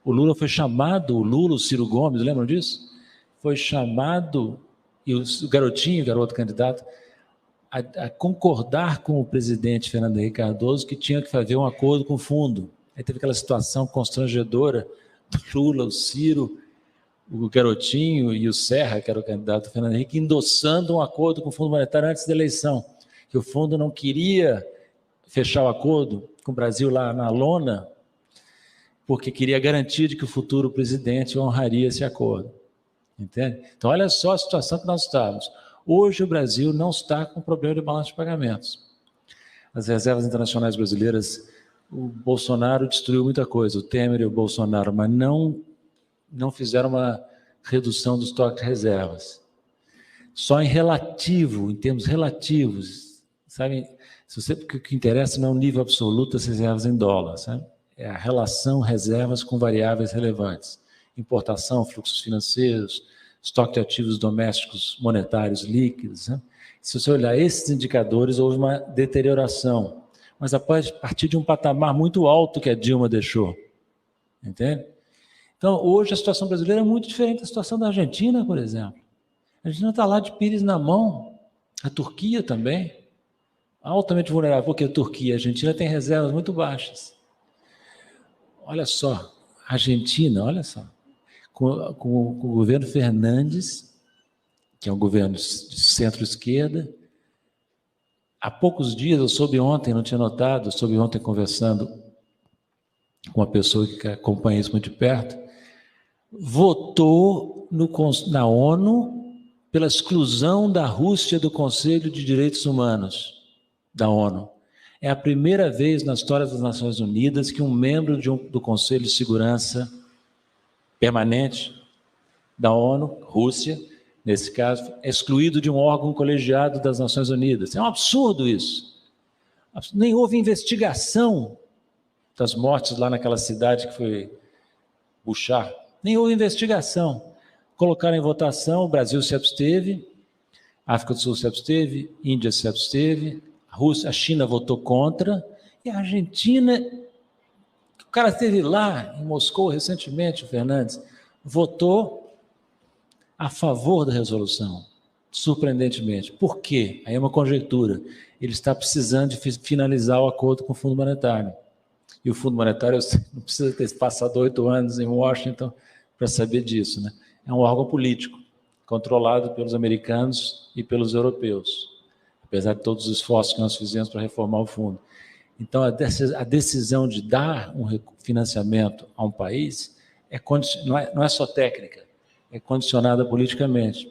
O Lula foi chamado, o Ciro Gomes, lembram disso? Foi chamado, e o garoto candidato, a concordar com o presidente Fernando Henrique Cardoso que tinha que fazer um acordo com o fundo. Aí teve aquela situação constrangedora do Lula, o Ciro, o Garotinho e o Serra, que era o candidato do Fernando Henrique, endossando um acordo com o Fundo Monetário antes da eleição, que o fundo não queria fechar o acordo com o Brasil lá na lona, porque queria garantir de que o futuro presidente honraria esse acordo. Entende? Então, olha só a situação que nós estamos. Hoje, o Brasil não está com problema de balanço de pagamentos. As reservas internacionais brasileiras, o Bolsonaro destruiu muita coisa, o Temer e o Bolsonaro, mas não fizeram uma redução do estoque de reservas. Só em termos relativos, sabe? Porque o que interessa não é o nível absoluto das reservas em dólar, sabe? É a relação reservas com variáveis relevantes. Importação, fluxos financeiros, estoque de ativos domésticos monetários líquidos. Né? Se você olhar esses indicadores, houve uma deterioração, mas a partir de um patamar muito alto que a Dilma deixou. Entende? Então, hoje a situação brasileira é muito diferente da situação da Argentina, por exemplo. A Argentina está lá de pires na mão, a Turquia também, altamente vulnerável, porque a Turquia e a Argentina têm reservas muito baixas. Olha só, a Argentina, olha só, com o governo Fernandes, que é um governo de centro-esquerda, há poucos dias, eu soube ontem, não tinha notado, soube ontem conversando com uma pessoa que acompanha isso muito de perto, votou na ONU pela exclusão da Rússia do Conselho de Direitos Humanos da ONU. É a primeira vez na história das Nações Unidas que um membro do Conselho de Segurança Permanente da ONU, Rússia, nesse caso, é excluído de um órgão colegiado das Nações Unidas. É um absurdo isso. Nem houve investigação das mortes lá naquela cidade que foi Buchar. Nem houve investigação. Colocaram em votação, o Brasil se absteve, a África do Sul se absteve, a Índia se absteve, a Rússia, a China votou contra, e a Argentina, o cara esteve lá em Moscou recentemente, o Fernandes, votou a favor da resolução, surpreendentemente. Por quê? Aí é uma conjectura. Ele está precisando de finalizar o acordo com o Fundo Monetário. E o Fundo Monetário não precisa ter passado 8 anos em Washington para saber disso, né? É um órgão político, controlado pelos americanos e pelos europeus, apesar de todos os esforços que nós fizemos para reformar o fundo. Então, a decisão de dar um financiamento a um país não é só técnica, é condicionada politicamente.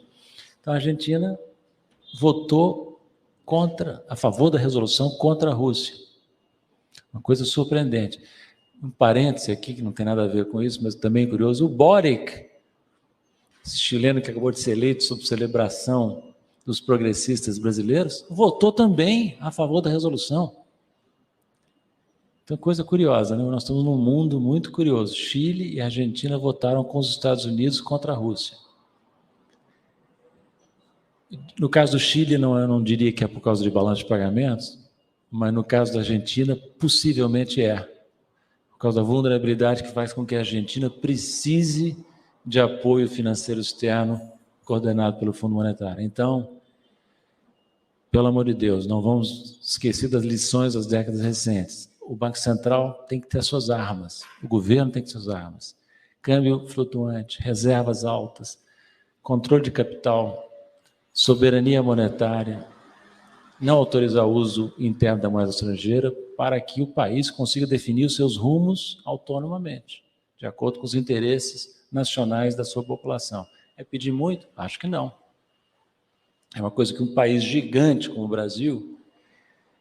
Então, a Argentina votou a favor da resolução contra a Rússia. Uma coisa surpreendente. Um parêntese aqui, que não tem nada a ver com isso, mas também curioso, o Boric, esse chileno que acabou de ser eleito sob celebração dos progressistas brasileiros, votou também a favor da resolução. Então, coisa curiosa, né? Nós estamos num mundo muito curioso. Chile e Argentina votaram com os Estados Unidos contra a Rússia. No caso do Chile, eu não diria que é por causa de balanço de pagamentos, mas no caso da Argentina, possivelmente é. Por causa da vulnerabilidade que faz com que a Argentina precise de apoio financeiro externo coordenado pelo Fundo Monetário. Então, pelo amor de Deus, não vamos esquecer das lições das décadas recentes. O Banco Central tem que ter suas armas, o governo tem que ter suas armas. Câmbio flutuante, reservas altas, controle de capital, soberania monetária, não autorizar o uso interno da moeda estrangeira para que o país consiga definir os seus rumos autonomamente, de acordo com os interesses nacionais da sua população. É pedir muito? Acho que não. É uma coisa que um país gigante como o Brasil,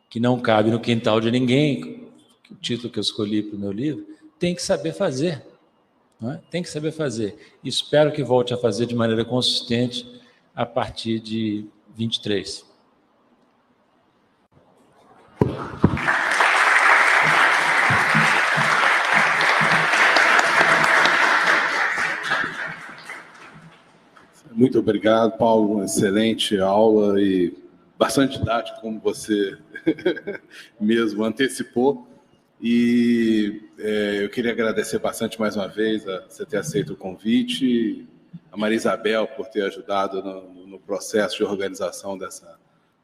que não cabe no quintal de ninguém, o título que eu escolhi para o meu livro, tem que saber fazer. Não é? Tem que saber fazer. E espero que volte a fazer de maneira consistente a partir de 23. Muito obrigado, Paulo. Uma excelente aula e bastante didático, como você mesmo antecipou. E eu queria agradecer bastante mais uma vez a você ter aceito o convite, a Maria Isabel por ter ajudado no processo de organização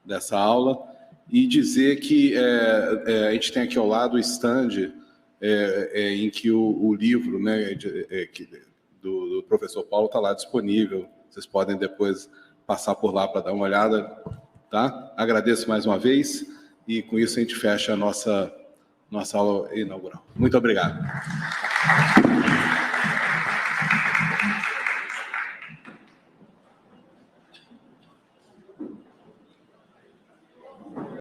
dessa aula, e dizer que a gente tem aqui ao lado o stand em que o livro, né, do professor Paulo está lá disponível. Vocês podem depois passar por lá para dar uma olhada, tá? Agradeço mais uma vez e com isso a gente fecha a nossa aula inaugural. Muito obrigado.